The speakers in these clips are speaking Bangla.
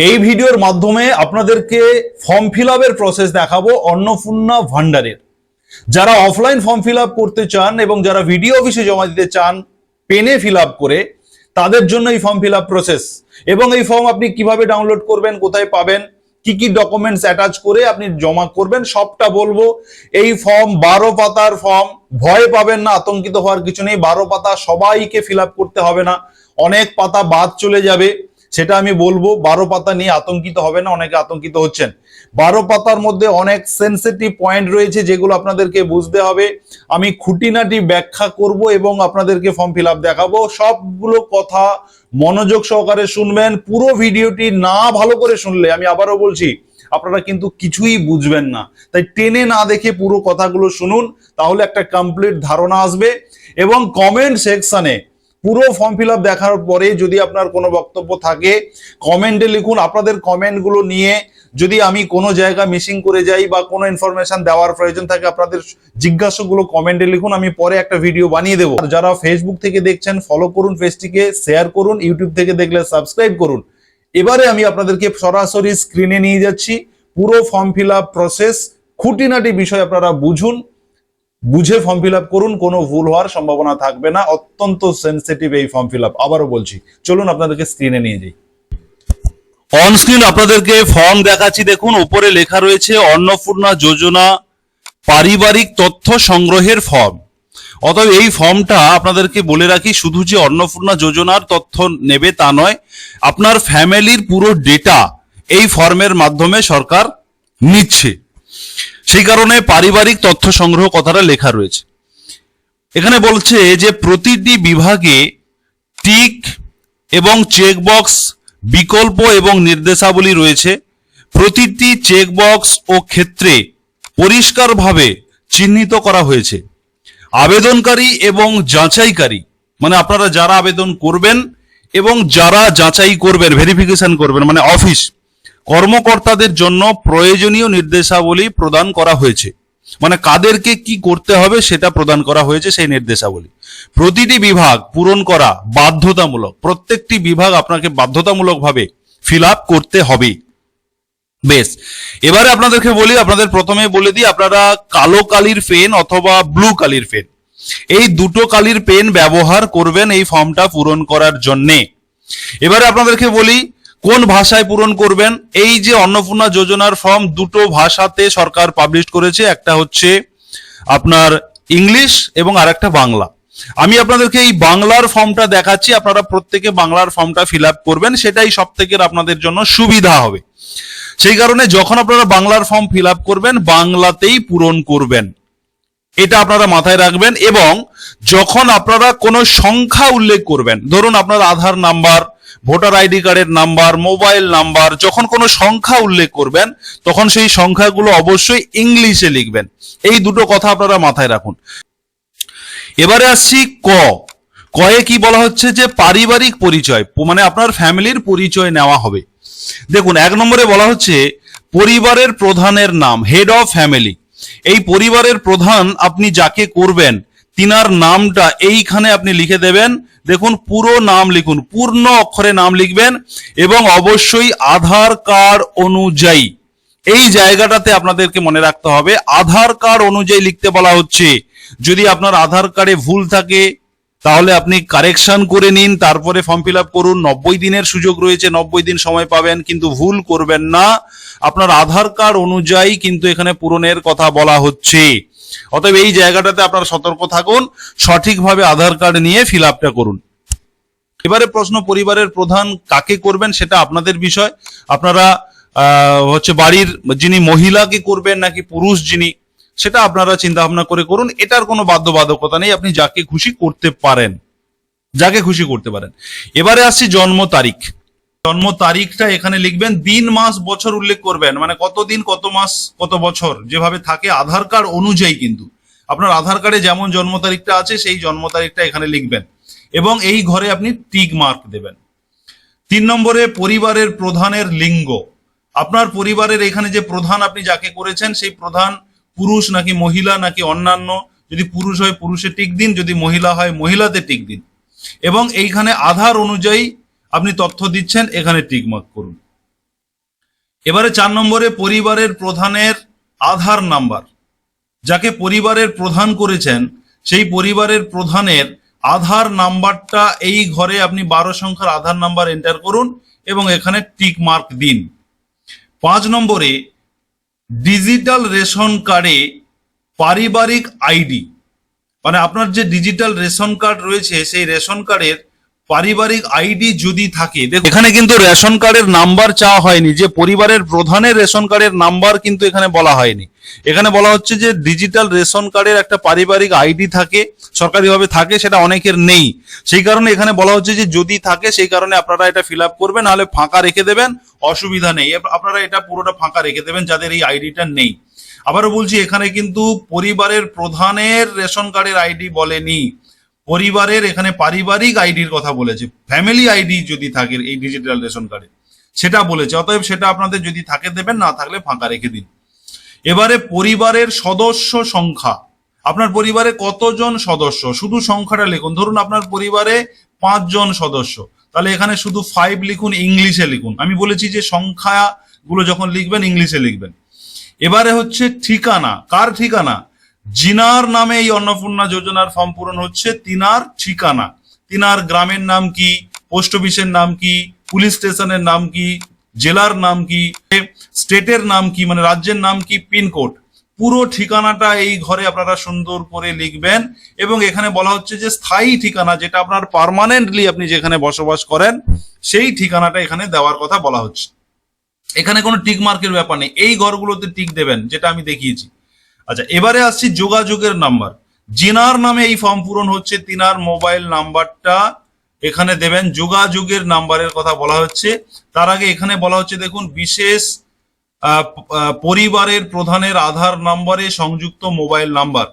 এই ভিডিওর মাধ্যমে আপনাদেরকে ফর্ম ফিল আপের প্রসেস দেখাবো অন্নপূর্ণা ভান্ডারের। যারা অফলাইন ফর্ম ফিল আপ করতে চান এবং যারা ভিডিও অফিসে জমা দিতে চান পেনে ফিল আপ করে, তাদের জন্য এই ফর্ম ফিল আপ প্রসেস। এবং এই ফর্ম আপনি কিভাবে ডাউনলোড করবেন, কোথায় পাবেন, কি কি ডকুমেন্টস অ্যাটাচ করে আপনি জমা করবেন, সবটা বলবো। এই ফর্ম 12 পাতার ফর্ম, ভয় পাবেন না, আতঙ্কিত হওয়ার কিছু নেই। 12 পাতা সবাইকে ফিল আপ করতে হবে না, অনেক পাতা বাদ চলে যাবে, সেটা আমি বলবো। 12 পাতা নিয়ে আতঙ্কিত হবে না, অনেকে আতঙ্কিত হচ্ছেন। 12 পাতার মধ্যে অনেক সেনসিটিভ পয়েন্ট রয়েছে যেগুলো আপনাদেরকে বুঝতে হবে। আমি খুঁটিনাটি ব্যাখ্যা করব এবং আপনাদেরকে ফর্ম ফিল আপ দেখাবো। সবগুলো কথা মনোযোগ সহকারে শুনবেন। পুরো ভিডিওটি না ভালো করে শুনলে, আমি আবারও বলছি, আপনারা কিন্তু কিছুই বুঝবেন না। তাই টেনে না দেখে পুরো কথাগুলো শুনুন, তাহলে একটা কমপ্লিট ধারণা আসবে। এবং কমেন্ট সেকশনে পুরো ফর্ম ফিল আপ দেখার পরে যদি আপনার কোনো বক্তব্য থাকে কমেন্টে লিখুন। আপনাদের কমেন্টগুলো নিয়ে যদি আমি কোনো জায়গা মিসিং করে যাই বা কোনো ইনফরমেশন দেওয়ার প্রয়োজন থাকে, আপনাদের জিজ্ঞাসাগুলো কমেন্টে লিখুন, আমি পরে একটা ভিডিও বানিয়ে দেবো। যারা ফেসবুক থেকে দেখছেন ফলো করুন, পেজটিকে শেয়ার করুন, ইউটিউব থেকে দেখলে সাবস্ক্রাইব করুন। এবারে আমি আপনাদেরকে সরাসরি স্ক্রিনে নিয়ে যাচ্ছি। পুরো ফর্ম ফিল আপ প্রসেস, খুঁটিনাটি বিষয় আপনারা বুঝুন, বুঝে ফর্ম ফিল আপ করুন, কোনো ভুল হওয়ার সম্ভাবনা থাকবে না। অত্যন্ত সেনসিটিভ এই ফর্ম ফিল আপ, আবারও বলছি। চলুন আপনাদেরকে স্ক্রিনে নিয়ে যাই। অন স্ক্রিন আপনাদেরকে ফর্ম দেখাচ্ছি। দেখুন, উপরে লেখা রয়েছে অন্নপূর্ণা যোজনা পারিবারিক তথ্য সংগ্রহের ফর্ম। অতএব এই ফর্মটা আপনাদেরকে বলে রাখি, শুধু যে অন্নপূর্ণা যোজনার তথ্য নেবে তা নয়, আপনার ফ্যামিলির পুরো ডেটা এই ফর্মের মাধ্যমে সরকার নিচ্ছে। সেই কারণে পারিবারিক তথ্য সংগ্রহ কথাটা লেখা রয়েছে। এখানে বলছে যে প্রতিটি বিভাগে টিক এবং চেকবক্স বিকল্প এবং নির্দেশাবলী রয়েছে। প্রতিটি চেকবক্স ও ক্ষেত্রে পরিষ্কারভাবে চিহ্নিত করা হয়েছে। আবেদনকারী এবং যাচাইকারী, মানে আপনারা যারা আবেদন করবেন এবং যারা যাচাই করবেন, ভেরিফিকেশন করবেন, মানে অফিস কর্মকর্তাদের জন্য প্রয়োজনীয় নির্দেশাবলী প্রদান করা হয়েছে। মানে কাদেরকে কি করতে হবে সেটা প্রদান করা হয়েছে, সেই নির্দেশাবলী। প্রতিটি বিভাগ পূরণ করা বাধ্যতামূলক। প্রত্যেকটি বিভাগ আপনাকে বাধ্যতামূলকভাবে ফিল আপ করতে হবে। বেশ, এবারে আপনাদেরকে বলি, আপনাদের প্রথমে বলে দিই, আপনারা কালো কালির পেন অথবা ব্লু কালির পেন, এই দুটো কালির পেন ব্যবহার করবেন এই ফর্মটা পূরণ করার জন্যে। এবারে আপনাদেরকে বলি কোন ভাষায় পূরণ করবেন। এই যে অন্নপূর্ণা যোজনার ফর্ম দুটো ভাষাতে সরকার পাবলিশ করেছে, একটা হচ্ছে আপনার ইংলিশ এবং আরেকটা বাংলা। আমি আপনাদেরকে এই বাংলার ফর্মটা দেখাচ্ছি, আপনারা প্রত্যেকে বাংলার ফর্মটা ফিল আপ করবেন, সেটাই সব থেকে আপনাদের জন্য সুবিধা হবে। সেই কারণে যখন আপনারা বাংলার ফর্ম ফিল আপ করবেন বাংলাতেই পূরণ করবেন, এটা আপনারা মাথায় রাখবেন। এবং যখন আপনারা কোনো সংখ্যা উল্লেখ করবেন, ধরুন আপনার আধার নাম্বার, ভোটার আইডি কার্ডের নাম্বার, মোবাইল নাম্বার, যখন কোনো সংখ্যা উল্লেখ করবেন তখন সেই সংখ্যাগুলো অবশ্যই ইংলিশে লিখবেন। এই দুটো কথা আপনারা মাথায় রাখুন। এবারে আসছি কয়ে কি বলা হচ্ছে যে পারিবারিক পরিচয়, মানে আপনার ফ্যামিলির পরিচয় নেওয়া হবে। দেখুন, 1 নম্বরে বলা হচ্ছে পরিবারের প্রধানের নাম, হেড অফ ফ্যামিলি। এই পরিবারের প্রধান আপনি যাকে করবেন তিনার নামটা এইখানে আপনি লিখে দেবেন। দেখুন, পুরো নাম লিখুন, পূর্ণ অক্ষরে নাম লিখবেন এবং অবশ্যই আধার কার্ড অনুযায়ী, এই জায়গাটাতে আপনাদেরকে মনে রাখতে হবে আধার কার্ড অনুযায়ী লিখতে বলা হচ্ছে। যদি আপনার আধার কার্ডে ভুল থাকে তাহলে আপনি কারেকশন করে নিন, তারপরে ফর্ম ফিল আপ করুন। 90 দিনের সুযোগ রয়েছে, 90 দিন সময় পাবেন, কিন্তু ভুল করবেন না। আপনার আধার কার্ড অনুযায়ী কিন্তু এখানে পূরণের কথা বলা হচ্ছে। অতএব এই জায়গাটাতে আপনারা সতর্ক থাকুন, সঠিকভাবে আধার কার্ড নিয়ে ফিল আপটা করুন। এবারে প্রশ্ন, পরিবারের প্রধান কাকে করবেন সেটা আপনাদের বিষয়। আপনারা হচ্ছে বাড়ির যিনি মহিলাকে করবেন নাকি পুরুষ যিনি, সেটা আপনারা চিন্তা ভাবনা করে করুন। এটার কোনো বাধ্যবাধকতা নেই, আপনি যাকে খুশি করতে পারেন, যাকে খুশি করতে পারেন। এবারে আসছি জন্ম তারিখ। জন্ম তারিখটা এখানে লিখবেন, দিন মাস বছর উল্লেখ করবেন, মানে কত দিন কত মাস কত বছর যেভাবে থাকে আধার কার্ড অনুযায়ী। কিন্তু আপনার আধার কার্ডে যেমন জন্ম তারিখটা আছে সেই জন্ম তারিখটা এখানে লিখবেন এবং এই ঘরে আপনি টিক মার্ক দেবেন। 3 নম্বরে পরিবারের প্রধানের লিঙ্গ। আপনার পরিবারের এখানে যে প্রধান আপনি যাকে করেছেন সেই প্রধান পুরুষ নাকি মহিলা নাকি অন্যান্য। যদি পুরুষ হয় পুরুষে টিক দিন, যদি মহিলা হয় মহিলাতে টিক দিন। এবং এইখানে আধার অনুযায়ী আপনি তথ্য দিচ্ছেন, এখানে টিক মার্ক করুন। এবারে 4 নম্বরে পরিবারের প্রধানের আধার নাম্বার। যাকে পরিবারের প্রধান করেছেন সেই পরিবারের প্রধানের আধার নাম্বারটা এই ঘরে আপনি 12 সংখ্যার আধার নাম্বার এন্টার করুন এবং এখানে টিক মার্ক দিন। 5 নম্বরে ডিজিটাল রেশন কার্ডে পারিবারিক আইডি, মানে আপনার যে ডিজিটাল রেশন কার্ড রয়েছে সেই রেশন কার্ডের পারিবারিক আইডি যদি থাকে, দেখুন এখানে কিন্তু রেশন কার্ডের নাম্বার চাওয়া হয়নি, যে পরিবারের প্রধানের রেশন কার্ডের নাম্বার কিন্তু এখানে বলা হয়নি। এখানে বলা হচ্ছে যে ডিজিটাল রেশন কার্ডের একটা পারিবারিক আইডি থাকে, সরকারিভাবে থাকে, সেটা অনেকের নেই, সেই কারণে এখানে বলা হচ্ছে যে যদি থাকে সেই কারণে আপনারা এটা ফিল আপ করবেন, নাহলে ফাঁকা রেখে দেবেন, অসুবিধা নেই, আপনারা এটা পুরোটা ফাঁকা রেখে দেবেন যাদের এই আইডিটা নেই। আবারও বলছি, এখানে কিন্তু পরিবারের প্রধানের রেশন কার্ডের আইডি বলেনি, পরিবারের এখানে পারিবারিক আইডির কথা বলেছে, ফ্যামিলি আইডি যদি থাকে এই ডিজিটাল রেশন কার্ডে সেটা বলেছে, অতএব সেটা আপনাদের যদি থাকে দেবেন, না থাকলে ফাঁকা রেখে দিন। এবারে পরিবারের সদস্য সংখ্যা, আপনার পরিবারে কতজন সদস্য শুধু সংখ্যাটা লিখুন। ধরুন আপনার পরিবারে 5 জন সদস্য, তাহলে এখানে শুধু 5 লিখুন, ইংলিশে লিখুন। আমি বলেছি যে সংখ্যাগুলো যখন লিখবেন ইংলিশে লিখবেন। এবারে হচ্ছে ঠিকানা, কার ঠিকানা? জিনার নামে এই অন্নপূর্ণা যোজনার ফর্ম পূরণ হচ্ছে, তিনার ঠিকানা, তিনার গ্রামের নাম কি, পোস্ট অফিসের নাম কি, পুলিশ স্টেশনের নাম কি, জেলার নাম কি, স্টেটের নাম কি মানে রাজ্যের নাম কি, পিনকোড, পুরো ঠিকানাটা এই ঘরে আপনারা সুন্দর করে লিখবেন। এবং এখানে বলা হচ্ছে যে স্থায়ী ঠিকানা, যেটা আপনার পার্মানেন্টলি আপনি যেখানে বসবাস করেন সেই ঠিকানাটা এখানে দেওয়ার কথা বলা হচ্ছে। এখানে কোনো টিক মার্কের ব্যাপার নেই, এই ঘরগুলোতে টিক দেবেন যেটা আমি দেখিয়েছি। আচ্ছা, এবারে আসছি যোগাযোগের নাম্বার। জিনার নামে এই ফর্ম পূরণ হচ্ছে, তিনার মোবাইল নাম্বারটা এখানে দেবেন, যোগাযোগের নাম্বারের কথা বলা হচ্ছে। তার আগে এখানে বলা হচ্ছে দেখুন, বিশেষ পরিবারের প্রধানের আধার নাম্বারে সংযুক্ত মোবাইল নাম্বার।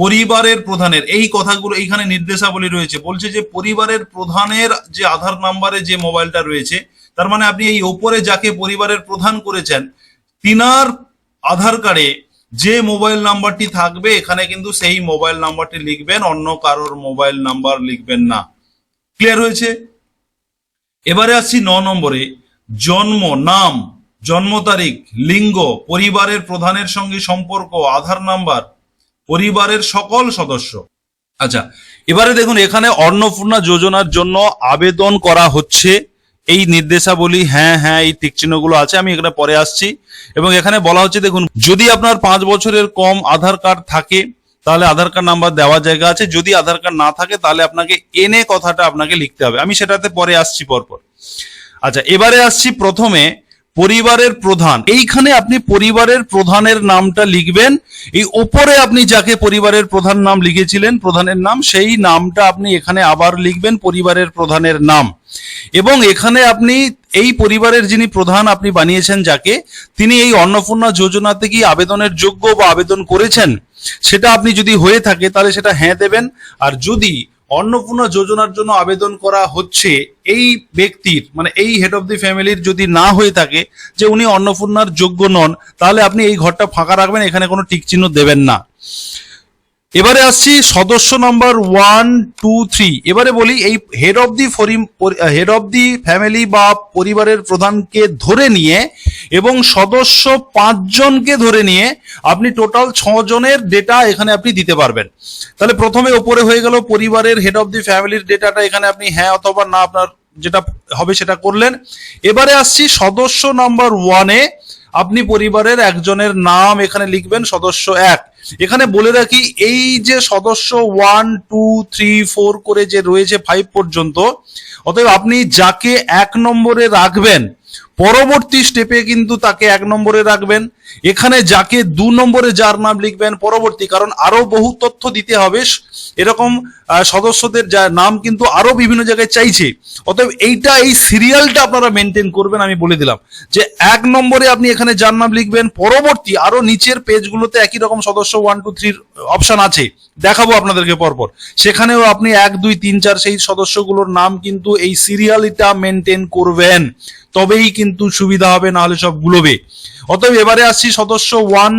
পরিবারের প্রধানের এই কথাগুলো এইখানে নির্দেশাবলী রয়েছে, বলছে যে পরিবারের প্রধানের যে আধার নাম্বারে যে মোবাইলটা রয়েছে, তার মানে আপনি এই ওপরে যাকে পরিবারের প্রধান করেছেন তিনার আধার কার্ডে যে মোবাইল নাম্বারটি থাকবে এখানে কিন্তু সেই মোবাইল নাম্বারটি লিখবেন, অন্য কারোর মোবাইল নাম্বার লিখবেন না। ক্লিয়ার হয়েছে? এবারে আসছি 9 নম্বরে, জন্ম, নাম, জন্ম তারিখ, লিঙ্গ, পরিবারের প্রধানের সঙ্গে সম্পর্ক, আধার নাম্বার, পরিবারের সকল সদস্য। আচ্ছা, এবারে দেখুন এখানে অন্নপূর্ণা যোজনার জন্য আবেদন করা হচ্ছে, এই নির্দেশাবলী হ্যাঁ হ্যাঁ এই টিক চিহ্নগুলো আছে, আমি এখানে পরে আসছি। এবং এখানে বলা হচ্ছে দেখুন, যদি আপনার 5 বছরের কম আধার কার্ড থাকে তাহলে আধার কার্ড নাম্বার দেওয়ার জায়গা আছে, যদি আধার কার্ড না থাকে তাহলে আপনাকে এনএ কথাটা আপনাকে লিখতে হবে, আমি সেটাতে পরে আসছি পরপর। আচ্ছা, এবারে আসছি প্রথমে পরিবারের প্রধান। এইখানে আপনি পরিবারের প্রধানের নামটা লিখবেন, এই ওপরে আপনি যাকে পরিবারের প্রধান নাম লিখেছিলেন প্রধানের নাম, সেই নামটা আপনি এখানে আবার লিখবেন, পরিবারের প্রধানের নাম। এবং এখানে আপনি এই পরিবারের যিনি প্রধান আপনি বানিয়েছেন যাকে, তিনি এই অন্নপূর্ণা যোজনাতে কি আবেদনের যোগ্য বা আবেদন করেছেন সেটা আপনি যদি হয়ে থাকে তাহলে সেটা হ্যাঁ দেবেন। আর যদি অন্নপূর্ণা যোজনার জন্য আবেদন করা হচ্ছে এই ব্যক্তির মানে এই হেড অফ দি ফ্যামিলির যদি না হয়ে থাকে যে উনি অন্নপূর্ণার যোগ্য নন, তাহলে আপনি এই ঘরটা ফাঁকা রাখবেন, এখানে কোনো টিক চিহ্ন দেবেন না। এবারে আসছি সদস্য নাম্বার 1, 2, 3। এবারে বলি, এই হেড অফ দি ফ্যামিলি বা পরিবারের প্রধানকে ধরে নিয়ে এবং সদস্য 5 জনকে ধরে নিয়ে আপনি টোটাল 6 জনের ডেটা এখানে আপনি দিতে পারবেন। তাহলে প্রথমে ওপরে হয়ে গেল পরিবারের হেড অফ দি ফ্যামিলির ডেটাটা, এখানে আপনি হ্যাঁ অথবা না আপনার যেটা হবে সেটা করলেন। এবারে আসছি সদস্য নাম্বার 1-এ আপনি পরিবারের একজনের নাম এখানে লিখবেন, সদস্য 1। এখানে বলে রাখি, এই যে সদস্য 1, 2, 3, 4 করে যে রয়েছে 5 পর্যন্ত, অতএব আপনি যাকে 1 নম্বরে রাখবেন পরবর্তী স্টেপে কিন্তু তাকে 1 নম্বরে রাখবেন। এখানে যাকে 2 নম্বরে যার নাম লিখবেন পরবর্তী, কারণ আরো বহু তথ্য দিতে হবে, এরকম সদস্যদের যা নাম কিন্তু আরো বিভিন্ন জায়গায় চাইছে, অতএব এই সিরিয়ালটা আপনারা মেনটেন করবেন। আমি বলে দিলাম যে 1 নম্বরে আপনি এখানে যার নাম লিখবেন, পরবর্তী আরো নিচের পেজগুলোতে একই রকম সদস্য 1, 2, 3 অপশন আছে, দেখাবো আপনাদেরকে পরপর, সেখানেও আপনি 1, 2, 3, 4 সেই সদস্যগুলোর নাম কিন্তু এই সিরিয়ালটা মেনটেন করবেন, তবেই কিন্তু সুবিধা হবে, না হলে সব গুলোবে। অতএব এবারে আসছি সদস্য 1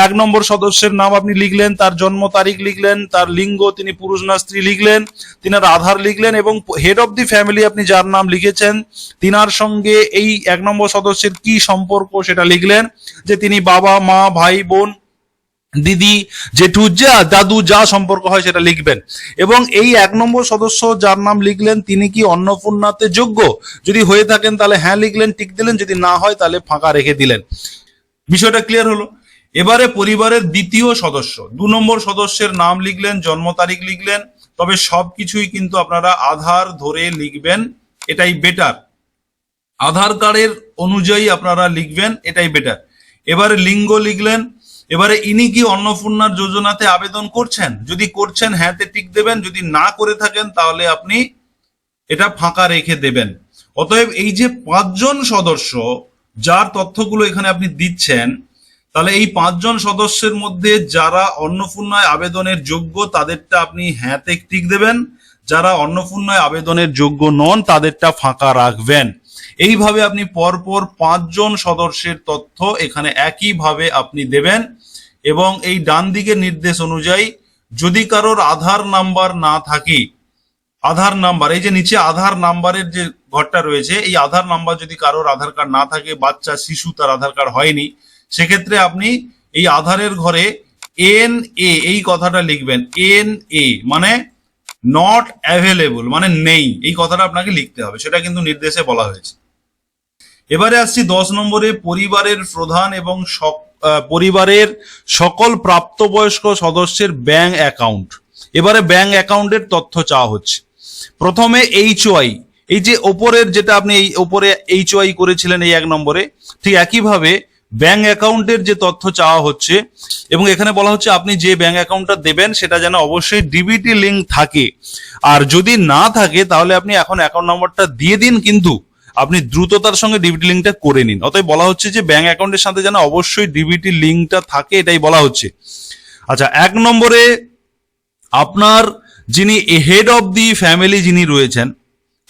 এক নম্বর সদস্যের নাম আপনি লিখলেন, তার জন্ম তারিখ লিখলেন, তার লিঙ্গ, তিনি পুরুষ না স্ত্রী লিখলেন, তিনার আধার লিখলেন, এবং হেড অফ দি ফ্যামিলি আপনি যার নাম লিখেছেন তিনার সঙ্গে এই এক নম্বর সদস্যের কি সম্পর্ক সেটা লিখলেন, যে তিনি বাবা, মা, ভাই, বোন, দিদি, জেঠু, যা দাদু, যা সম্পর্ক হয় সেটা লিখবেন। এবং এই এক নম্বর সদস্য যার নাম লিখলেন তিনি কি অন্নপূর্ণাতে যোগ্য, যদি হয়ে থাকেন তাহলে হ্যাঁ লিখলেন, টিক দিলেন, যদি না হয় তাহলে ফাঁকা রেখে দিলেন। বিষয়টা ক্লিয়ার হলো। এবারে পরিবারের দ্বিতীয় সদস্য, 2 নম্বর সদস্যের নাম লিখলেন, জন্ম তারিখ লিখলেন, তবে সবকিছুই কিন্তু আপনারা আধার ধরে লিখবেন, এটাই বেটার। আধার কার্ডের অনুযায়ী আপনারা লিখবেন, এটাই বেটার। এবারে লিঙ্গ লিখলেন। এবারে ইনি কি অন্নপূর্ণার যোজনাতে আবেদন করছেন, যদি করছেন হ্যাঁতে টিক দেবেন, যদি না করে থাকেন তাহলে আপনি এটা ফাঁকা রেখে দেবেন। অতএব এই যে 5 জন সদস্য যার তথ্যগুলো এখানে আপনি দিচ্ছেন, তাহলে এই 5 জন সদস্যের মধ্যে যারা অন্নপূর্ণায় আবেদনের যোগ্য তাদেরটা আপনি হ্যাঁতে টিক দেবেন, যারা অন্নপূর্ণায় আবেদনের যোগ্য নন তাদেরটা ফাঁকা রাখবেন। এইভাবে আপনি পরপর 5 জন সদস্যের তথ্য এখানে একইভাবে আপনি দেবেন। এবং এই ডান দিকের নির্দেশ অনুযায়ী যদি কারোর আধার নাম্বার না থাকে, আধার নাম্বার, এই যে নিচে আধার নাম্বারের যে ঘরটা রয়েছে, এই আধার নাম্বার যদি কারোর আধার কার্ড না থাকে, বাচ্চা শিশু তার আধার কার্ড হয়নি, সেক্ষেত্রে আপনি এই আধারের ঘরে NA এই কথাটা লিখবেন। NA মানে নট অ্যাভেলেবল, মানে নেই, এই কথাটা আপনাকে লিখতে হবে, সেটা কিন্তু নির্দেশে বলা হয়েছে। এবারে আসছি 10 নম্বরে, পরিবারের প্রধান এবং পরিবারের সকল প্রাপ্তবয়স্ক সদস্যের ব্যাংক অ্যাকাউন্ট। এবারে ব্যাংক অ্যাকাউন্টের তথ্য চাওয়া হচ্ছে। প্রথমে HY, এই যে ওপরের যেটা আপনি এই ওপরে HY করেছিলেন এই 1 নম্বরে, ঠিক একইভাবে ব্যাংক অ্যাকাউন্টের যে তথ্য চাওয়া হচ্ছে, এবং এখানে বলা হচ্ছে আপনি যে ব্যাংক অ্যাকাউন্টটা দেবেন সেটা যেন অবশ্যই ডিবিটি লিঙ্ক থাকে, আর যদি না থাকে তাহলে আপনি এখন অ্যাকাউন্ট নম্বরটা দিয়ে দিন, কিন্তু আপনি দ্রুততার সঙ্গে ডিবিটি লিঙ্কটা করে নিন। অতএব বলা হচ্ছে যে ব্যাংক অ্যাকাউন্টের সাথে যেন অবশ্যই ডিবিটি লিঙ্কটা থাকে, এটাই বলা হচ্ছে। আচ্ছা, 1 নম্বরে আপনার যিনি হেড অফ দি ফ্যামিলি যিনি রয়েছেন,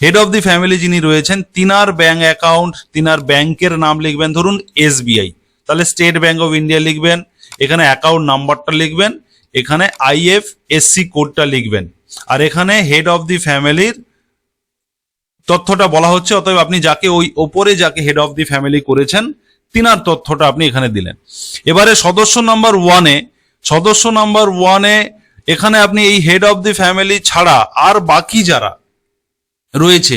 হেড অফ দি ফ্যামিলি যিনি রয়েছেন তিনার ব্যাংক অ্যাকাউন্ট, তিনার ব্যাংকের নাম লিখবেন, ধরুন SBI, তাহলে স্টেট ব্যাংক অফ ইন্ডিয়া লিখবেন, এখানে অ্যাকাউন্ট নাম্বারটা লিখবেন, এখানে IFSC কোডটা লিখবেন, আর এখানে হেড অফ দি ফ্যামিলির তথ্যটা বলা হচ্ছে। অতএব আপনি যাকে ওই ওপরে যাকে হেড অফ দি ফ্যামিলি করেছেন তিনার তথ্যটা আপনি এখানে দিলেন। এবারে সদস্য নাম্বার 1-এ এখানে আপনি এই হেড অফ দি ফ্যামিলি ছাড়া আর বাকি যারা রয়েছে,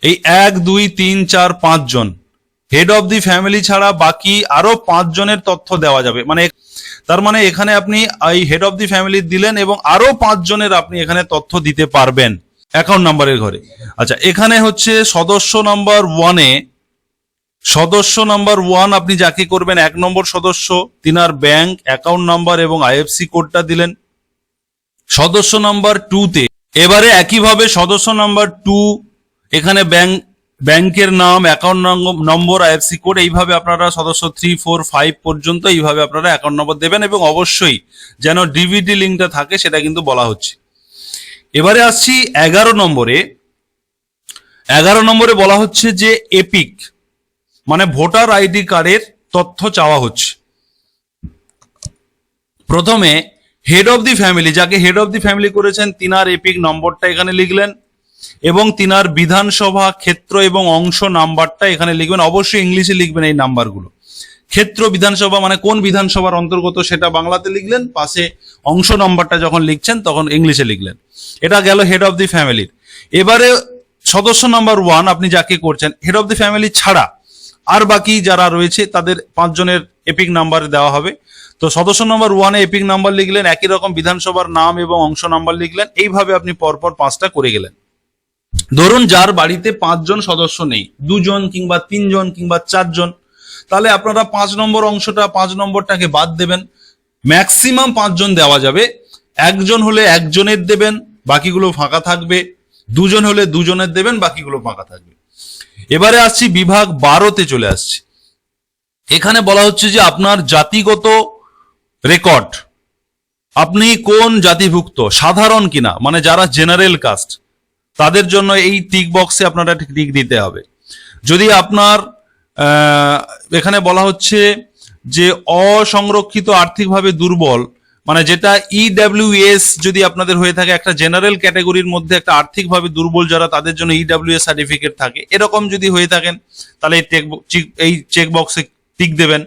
এই 1, 2, 3, 4, 5 জন হেড অফ দি ফ্যামিলি ছাড়া বাকি আরো 5 জনের তথ্য দেওয়া যাবে। মানে তার মানে এখানে আপনি এই হেড অফ দি ফ্যামিলি দিলেন এবং আরো 5 জনের আপনি এখানে তথ্য দিতে পারবেন অ্যাকাউন্ট নাম্বারের ঘরে। আচ্ছা, এখানে হচ্ছে সদস্য নাম্বার 1 আপনি যাকে করবেন 1 নম্বর সদস্য, তিনার ব্যাংক অ্যাকাউন্ট নাম্বার এবং IFSC কোডটা দিলেন। সদস্য নাম্বার 2-তে এবারে একইভাবে সদস্য নাম্বার 2 এখানে ব্যাংকের নাম, অ্যাকাউন্ট নম্বর, IFSC কোড, এইভাবে আপনারা সদস্য 3, 4, 5 পর্যন্ত এইভাবে আপনারা অ্যাকাউন্ট নম্বর দেবেন, এবং অবশ্যই যেন ডিবিটি লিঙ্কটা থাকে সেটা কিন্তু বলা হচ্ছে। এবারে আসছি 11 নম্বরে বলা হচ্ছে যে এপিক মানে ভোটার আইডি কার্ডের তথ্য চাওয়া হচ্ছে। প্রথমে হেড অফ দি ফ্যামিলি, যাকে হেড অফ দি ফ্যামিলি করেছেন তিনার এপিক নম্বরটা এখানে লিখলেন, এবং তিনার বিধানসভা ক্ষেত্র এবং অংশ নাম্বারটা এখানে লিখবেন। অবশ্যই ইংলিশে লিখবেন এই নাম্বারগুলো। ক্ষেত্র বিধানসভা মানে কোন বিধানসভার অন্তর্গত সেটা বাংলাতে লিখলেন, পাশে অংশ নাম্বারটা যখন লিখছেন তখন ইংলিশে লিখলেন। এটা গেল হেড অফ দি ফ্যামিলির। এবারে সদস্য নাম্বার 1 আপনি যাকে করছেন হেড অফ দি ফ্যামিলি ছাড়া আর বাকি যারা রয়েছে তাদের 5 জনের এপিক নাম্বার দেওয়া হবে। তো সদস্য নাম্বার 1-এ এপিক নাম্বার লিখলেন, একই রকম বিধানসভার নাম এবং অংশ নাম্বার লিখলেন, এইভাবে আপনি পরপর 5টা করে গেলেন। ধরুন যার বাড়িতে 5 জন সদস্য নেই, 2 জন কিংবা 3 জন কিংবা 4 জন, তাহলে আপনারা 5 নম্বর অংশটা 5 নম্বরটাকে বাদ দেবেন। ম্যাক্সিমাম 5 জন দেওয়া যাবে। 1 জন হলে 1 জনের দেবেন, বাকিগুলো ফাঁকা থাকবে। 2 জন হলে 2 জনের দেবেন, বাকিগুলো ফাঁকা থাকবে। এবারে আসছি বিভাগ 12-তে চলে আসছি। এখানে বলা হচ্ছে যে আপনার জাতিগত রেকর্ড, আপনি কোন জাতিভুক্ত, সাধারণ কিনা, মানে যারা জেনারেল কাস্ট তাদের জন্য এই টিক বক্সে আপনারা টিক দিতে হবে। যদি আপনার এখানে বলা হচ্ছে যে অসংরক্ষিত আর্থিকভাবে দুর্বল, মানে যেটা ইডব্লিউএস যদি আপনাদের হয়ে থাকে, একটা জেনারেল ক্যাটাগরির মধ্যে একটা আর্থিকভাবে দুর্বল যারা, তাদের জন্য ইডব্লিউএস সার্টিফিকেট থাকে, এরকম যদি হয়ে থাকেন তাহলে এই চেক বক্সে টিক দেবেন।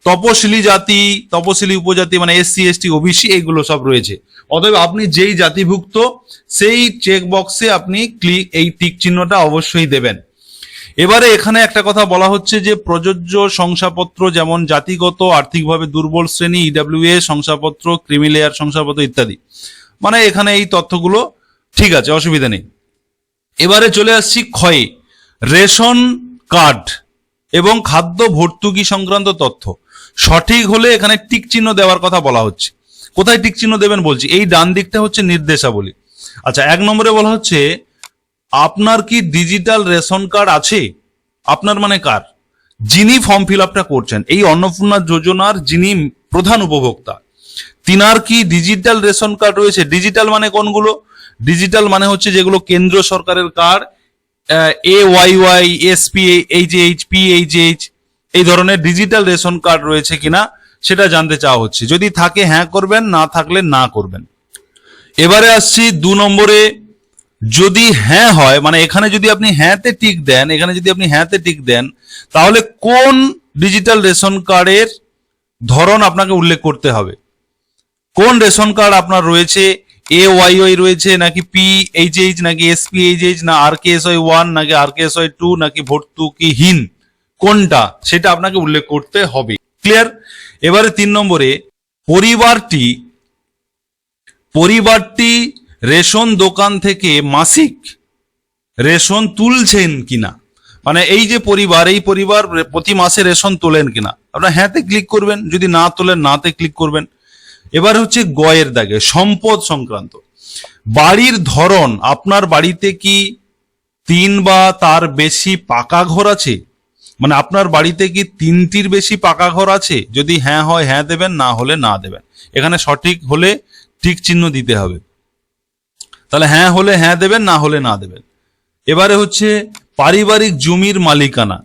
তপশিলি জাতি, তপশিলি উপজাতি মানে এসসি এসটি ওবিসি এইগুলো সব রয়েছে। অতএব আপনি যেই জাতিভুক্ত সেই চেক বক্সে আপনি এই টিক চিহ্নটা অবশ্যই দেবেন। এবারে এখানে একটা কথা বলা হচ্ছে যে প্রযোজ্য শংসাপত্র যেমন জাতিগত আর্থিকভাবে দুর্বল শ্রেণী, ইডব্লিউএ শংসাপত্র, ক্রিমিলেয়ার শংসাপত্র ইত্যাদি, মানে এখানে এই তথ্যগুলো ঠিক আছে, অসুবিধা নেই। এবারে চলে আসছি ক্ষয়ে, রেশন কার্ড এবং খাদ্য ভর্তুকি সংক্রান্ত তথ্য সঠিক হলে এখানে টিক চিহ্ন দেওয়ার কথা বলা হচ্ছে। কোথায় টিক চিহ্ন দেবেন বলছি, এই ডান দিকটা হচ্ছে নির্দেশাবলী। আচ্ছা, 1 নম্বরে বলা হচ্ছে আপনার কি ডিজিটাল রেশন কার্ড আছে? আপনার মানে কার? যিনি ফর্ম ফিল আপটা করছেন, এই অন্নপূর্ণা যোজনার যিনি প্রধান উপভোক্তা, তিনার কি ডিজিটাল রেশন কার্ড রয়েছে? ডিজিটাল মানে কোনগুলো? ডিজিটাল মানে হচ্ছে যেগুলো কেন্দ্র সরকারের কার্ড, AYY, SPHH, PHH, এই ধরনের ডিজিটাল রেশন কার্ড রয়েছে কিনা সেটা জানতে চাওয়া হচ্ছে। যদি থাকে হ্যাঁ করবেন, না থাকলে না করবেন। এবারে আসছি 2 নম্বরে, যদি হ্যাঁ হয়, মানে এখানে যদি আপনি হ্যাঁতে টিক দেন, এখানে যদি আপনি হ্যাঁতে টিক দেন, তাহলে কোন ডিজিটাল রেশন কার্ডের ধরন আপনাকে উল্লেখ করতে হবে। কোন রেশন কার্ড আপনার রয়েছে, AYY রয়েছে নাকি PHH নাকি SPHH না RKSY 1 নাকি RKSY 2 নাকি ভর্তুকিহীন, কোনটা সেটা আপনাকে উল্লেখ করতে হবে। ক্লিয়ার? এবারে 3 নম্বরে, পরিবারটি রেশন দোকান থেকে মাসিক রেশন তুলছেন কিনা, মানে এই যে পরিবার, এই পরিবার প্রতি মাসে রেশন তোলেন কিনা, আপনার হ্যাঁতে ক্লিক করবেন, যদি না তোলেন নাতে ক্লিক করবেন। এবার হচ্ছে গয়ের দাগে, সম্পদ সংক্রান্ত, বাড়ির ধরন, আপনার বাড়িতে কি 3 বা তার বেশি পাকা ঘর আছে, মানে আপনার বাড়িতে কি 3টির বেশি পাকা ঘর আছে? যদি হ্যাঁ হয় হ্যাঁ দেবেন, না হলে না দেবেন। এখানে সঠিক হলে টিক চিহ্ন দিতে হবে। তাহলে হ্যাঁ হলে হ্যাঁ দেবেন, না হলে না দেবেন। এবারে হচ্ছে পারিবারিক জমির মালিকানা,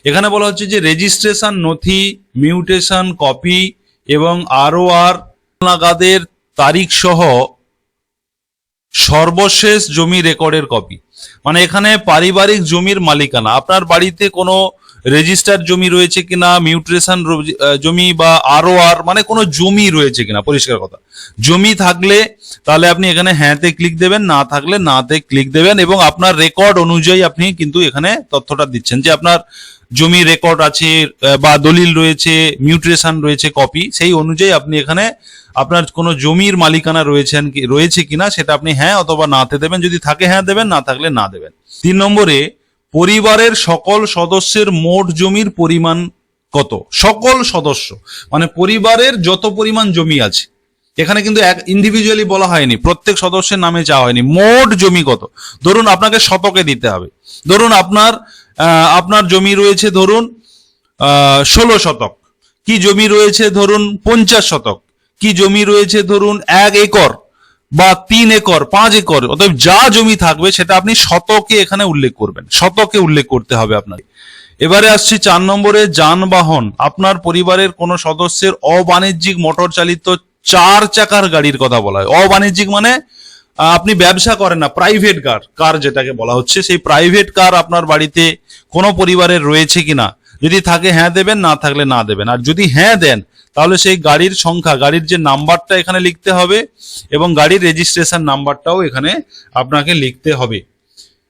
এখানে বলা হচ্ছে যে রেজিস্ট্রেশন নথি, মিউটেশন কপি এবং ROR নাগাদের তারিখ সহ সর্বশেষ জমি রেকর্ডের কপি। মানে এখানে পারিবারিক জমির মালিকানা, আপনার বাড়িতে কোনো রেজিস্টার জমি রয়েছে কিনা, মিউটেশন জমি বা ROR মানে কোনো জমি রয়েছে কিনা, পরিষ্কার কথা। জমি থাকলে তাহলে আপনি এখানে হ্যাঁতে ক্লিক দেবেন, না থাকলে নাতে ক্লিক দেবেন, এবং আপনার রেকর্ড অনুযায়ী আপনি কিন্তু এখানে তথ্যটা দিচ্ছেন যে আপনার জমি রেকর্ড আছে বা দলিল রয়েছে, মিউটেশন রয়েছে কপি, সেই অনুযায়ী আপনি এখানে আপনার কোনো জমির মালিকানা রয়েছে কিনা সেটা আপনি হ্যাঁ অথবা নাতে দেবেন। যদি থাকে হ্যাঁ দেবেন, না থাকলে না দেবেন। 3 নম্বরে, পরিবারের সকল সদস্যের মোট জমির পরিমাণ কত? সকল সদস্য মানে পরিবারের যত পরিমাণ জমি আছে, এখানে কিন্তু এক ইন্ডিভিজুয়ালি বলা হয়নি, প্রত্যেক সদস্যের নামে চাওয়া হয়নি। মোট জমি কত? ধরুন আপনাকে শতকে দিতে হবে। ধরুন আপনার জমি রয়েছে ধরুন 16 শতক, কি জমি রয়েছে ধরুন 50 শতক, কি জমি রয়েছে ধরুন 1 একর বা 3 একর, 5 একর, অতএব যা জমি থাকবে সেটা আপনি শতকে এখানে উল্লেখ করবেন, শতকে উল্লেখ করতে হবে আপনাকে। এবারে আসছি 4 নম্বরে, যানবাহন, আপনার পরিবারের কোনো সদস্যের অবাণিজ্যিক মোটর চালিত 4 চাকার গাড়ির কথা বলা হয়। অবাণিজ্যিক মানে আপনি ব্যবসা করেন না, প্রাইভেট কার যেটাকে বলা হচ্ছে, সেই প্রাইভেট কার আপনার বাড়িতে কোনো পরিবারের রয়েছে কিনা, যদি থাকে হ্যাঁ দেবেন, না থাকলে না দেবেন। আর যদি হ্যাঁ দেন তাহলে সেই গাড়ির সংখ্যা, গাড়ির যে নাম্বারটা এখানে লিখতে হবে এবং গাড়ির রেজিস্ট্রেশন নাম্বারটাও এখানে আপনাকে লিখতে হবে।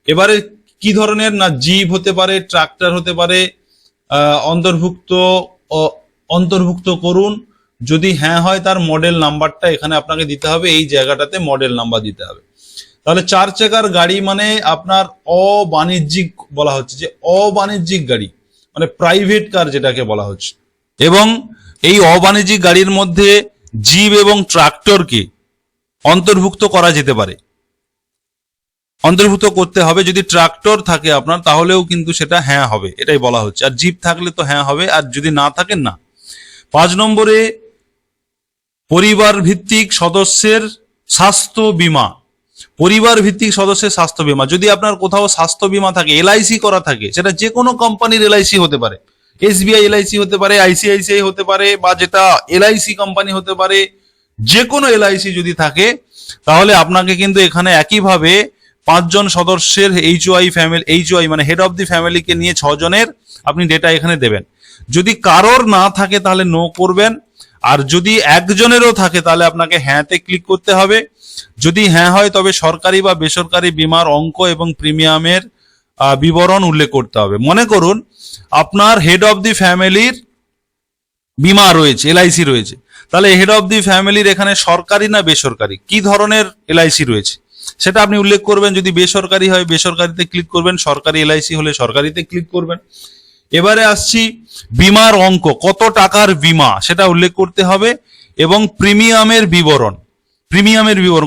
এবারে কি ধরনের, না জিপ হতে পারে, ট্রাক্টর হতে পারে, অন্তর্ভুক্ত করুন। যদি হ্যাঁ হয় তার মডেল নাম্বারটা এখানে আপনাকে দিতে হবে, এই জায়গাটাতে মডেল নাম্বার দিতে হবে। তাহলে 4 চাকার গাড়ি মানে আপনার অবাণিজ্যিক বলা হচ্ছে, যে অবাণিজ্যিক গাড়ি মানে প্রাইভেট কার যেটাকে বলা হচ্ছে। এবং এই অবাণিজ্যিক গাড়ির মধ্যে জিপ এবং ট্রাক্টরকে অন্তর্ভুক্ত করা যেতে পারে, অন্তর্ভুক্ত করতে হবে। যদি ট্রাক্টর থাকে আপনার তাহলেও কিন্তু সেটা হ্যাঁ হবে, এটাই বলা হচ্ছে। আর জিপ থাকলে তো হ্যাঁ হবে, আর যদি না থাকে না। 5 নম্বরে, পরিবার ভিত্তিক সদস্যের স্বাস্থ্য বীমা, পরিবার ভিত্তিক সদস্যের স্বাস্থ্য বীমা, যদি আপনার কোথাও স্বাস্থ্য বীমা থাকে, LIC করা থাকে, সেটা যে কোনো কোম্পানির LIC হতে পারে, SBI LIC হতে পারে, ICICI হতে পারে, বা যেটা LIC কোম্পানি হতে পারে, যে কোনো LIC যদি থাকে, তাহলে আপনাকে কিন্তু এখানে একইভাবে 5 জন সদস্যের HOI মানে হেড অফ দি ফ্যামিলিকে নিয়ে 6 জনের আপনি ডেটা এখানে দেবেন। যদি কারোর না থাকে তাহলে নো করবেন, আর যদি একজনেরও থাকে তাহলে আপনাকে হ্যাঁতে ক্লিক করতে হবে। যদি হ্যাঁ হয় তবে সরকারি বা বেসরকারি বীমার অঙ্ক এবং প্রিমিয়ামের বিবরণ উল্লেখ করতে হবে। মনে করুন আপনার হেড অফ দি ফ্যামিলির বীমা রয়েছে, LIC রয়েছে, তাহলে হেড অফ দি ফ্যামিলির এখানে সরকারি না বেসরকারি, কি ধরনের LIC রয়েছে সেটা আপনি উল্লেখ করবেন। যদি বেসরকারি হয় বেসরকারিতে ক্লিক করবেন, সরকারি LIC হলে সরকারিতে ক্লিক করবেন। এবারে আসছি বীমার অঙ্ক, কত টাকার বীমা সেটা উল্লেখ করতে হবে, এবং প্রিমিয়ামের বিবরণ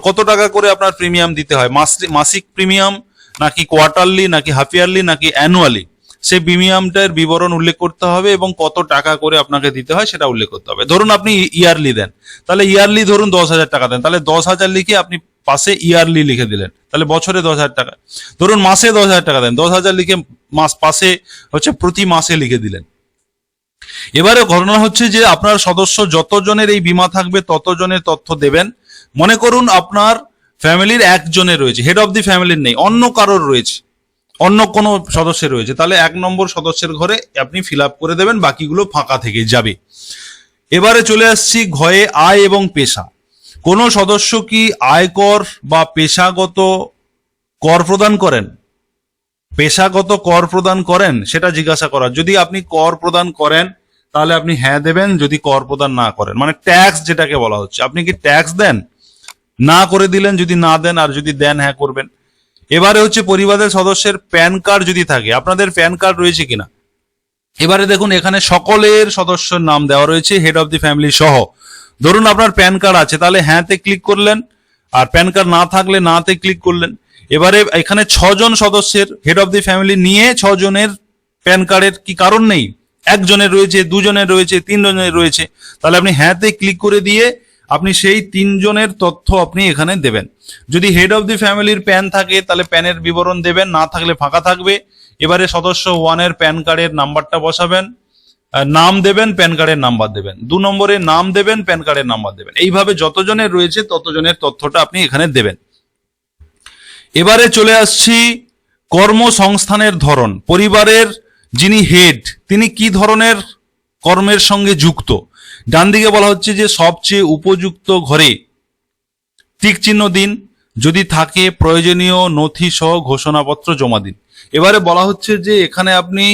কত টাকা করে আপনার প্রিমিয়াম দিতে হয়, মাসিক প্রিমিয়াম নাকি কোয়ার্টারলি নাকি হাফ ইয়ারলি নাকি অ্যানুয়ালি, সেই প্রিমিয়ামটার বিবরণ উল্লেখ করতে হবে এবং কত টাকা করে আপনাকে দিতে হয় সেটা উল্লেখ করতে হবে। ধরুন আপনি ইয়ারলি দেন, তাহলে ইয়ারলি ধরুন 10,000 টাকা দেন, তাহলে 10,000 লিখে আপনি পাশে ইয়ারলি লিখে দিলেন, তাহলে বছরে 10,000 টাকা। ধরুন মাসে 10,000 টাকা দেন, 10,000 লিখে পাশে হচ্ছে প্রতি মাসে লিখে দিলেন। এবারে ঘটনা হচ্ছে যে আপনার সদস্য যতজনের এই বীমা থাকবে ততজনের তথ্য দেবেন। মনে করুন আপনার ফ্যামিলির একজনের রয়েছে, হেড অফ দি ফ্যামিলির নেই, অন্য কারোর রয়েছে, অন্য কোনো সদস্যের রয়েছে, তাহলে 1 নম্বর সদস্যের ঘরে আপনি ফিল আপ করে দেবেন, বাকিগুলো ফাঁকা থেকে যাবে। এবারে চলে আসছি ঘয়ে আয় এবং পেশা। কোনো সদস্য কি আয়কর বা পেশাগত কর প্রদান করেন? পেশাগত কর প্রদান করেন সেটা জিজ্ঞাসা করার। যদি আপনি কর প্রদান করেন তাহলে আপনি হ্যাঁ দেবেন, যদি কর প্রদান না করেন মানে ট্যাক্স যেটাকে বলা হচ্ছে, আপনি কি ট্যাক্স দেন, না করে দিলেন, যদি না দেন, আর যদি দেন হ্যাঁ করবেন। এবারে হচ্ছে পরিবারের সদস্যের প্যান কার্ড যদি থাকে, আপনাদের প্যান কার্ড রয়েছে কিনা। এবারে দেখুন এখানে সকলের সদস্যর নাম দেওয়া রয়েছে হেড অফ দি ফ্যামিলি সহ। ধরুন আপনার প্যান কার্ড আছে, তাহলে হ্যাঁতে ক্লিক করলেন, আর প্যান কার্ড না থাকলে নাতে ক্লিক করলেন। এবারে এখানে 6 জন সদস্যের হেড অফ দি ফ্যামিলি নিয়ে 6 জনের প্যান কার্ডের কি কারণ নেই, একজনের রয়েছে, 2 জনের রয়েছে, 3 জনের রয়েছে, তাহলে আপনি হ্যাঁতে ক্লিক করে দিয়ে আপনি সেই 3 জনের তথ্য আপনি এখানে দেবেন। যদি হেড অফ দি ফ্যামিলির প্যান থাকে তাহলে প্যানের বিবরণ দেবেন, না থাকলে ফাঁকা থাকবে। এবারে সদস্য 1 এর প্যান কার্ডের নাম্বারটা বসাবেন, নাম দেবেন, প্যান কার্ডের নাম্বার দেবেন, 2 নম্বরে নাম দেবেন, প্যান কার্ডের নাম্বার দেবেন। এইভাবে যতজনের রয়েছে ততজনের তথ্যটা আপনি এখানে দেবেন। এবারে চলে আসছি কর্মসংস্থানের ধরন। পরিবারের যিনি হেড তিনি কি ধরনের কর্মের সঙ্গে যুক্ত। ডান দিকে বলা হচ্ছে যে সবচেয়ে উপযুক্ত ঘরে টিক চিহ্ন দিন, যদি থাকে প্রয়োজনীয় নথি সহ ঘোষণাপত্র জমা দিন। এবারে বলা হচ্ছে যে এখানে আপনি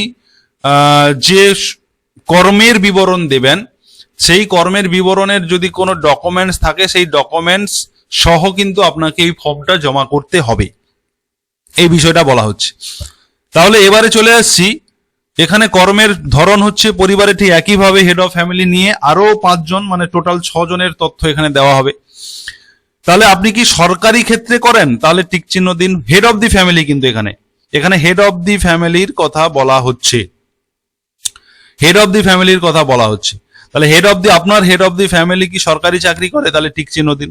যে কর্মের বিবরণ দেবেন সেই কর্মের বিবরণের যদি কোনো ডকুমেন্টস থাকে সেই ডকুমেন্টস সহ কিন্তু আপনাকে এই ফর্মটা জমা করতে হবে, এই বিষয়টা বলা হচ্ছে। তাহলে এবারে চলে আসছি, এখানে কর্মের ধরন হচ্ছে পরিবারে ঠিক একইভাবে হেড অফ ফ্যামিলি নিয়ে আরো 5 জন মানে টোটাল 6 জনের তথ্য এখানে দেওয়া হবে। তাহলে আপনি কি সরকারি ক্ষেত্রে করেন, তাহলে টিক চিহ্ন দিন। হেড অফ দি ফ্যামিলি কিন্তু এখানে হেড অফ দি ফ্যামিলির কথা বলা হচ্ছে, হেড অফ দি ফ্যামিলির কথা বলা হচ্ছে। তাহলে আপনার হেড অফ দি ফ্যামিলি কি সরকারি চাকরি করে, তাহলে টিক চিহ্ন দিন।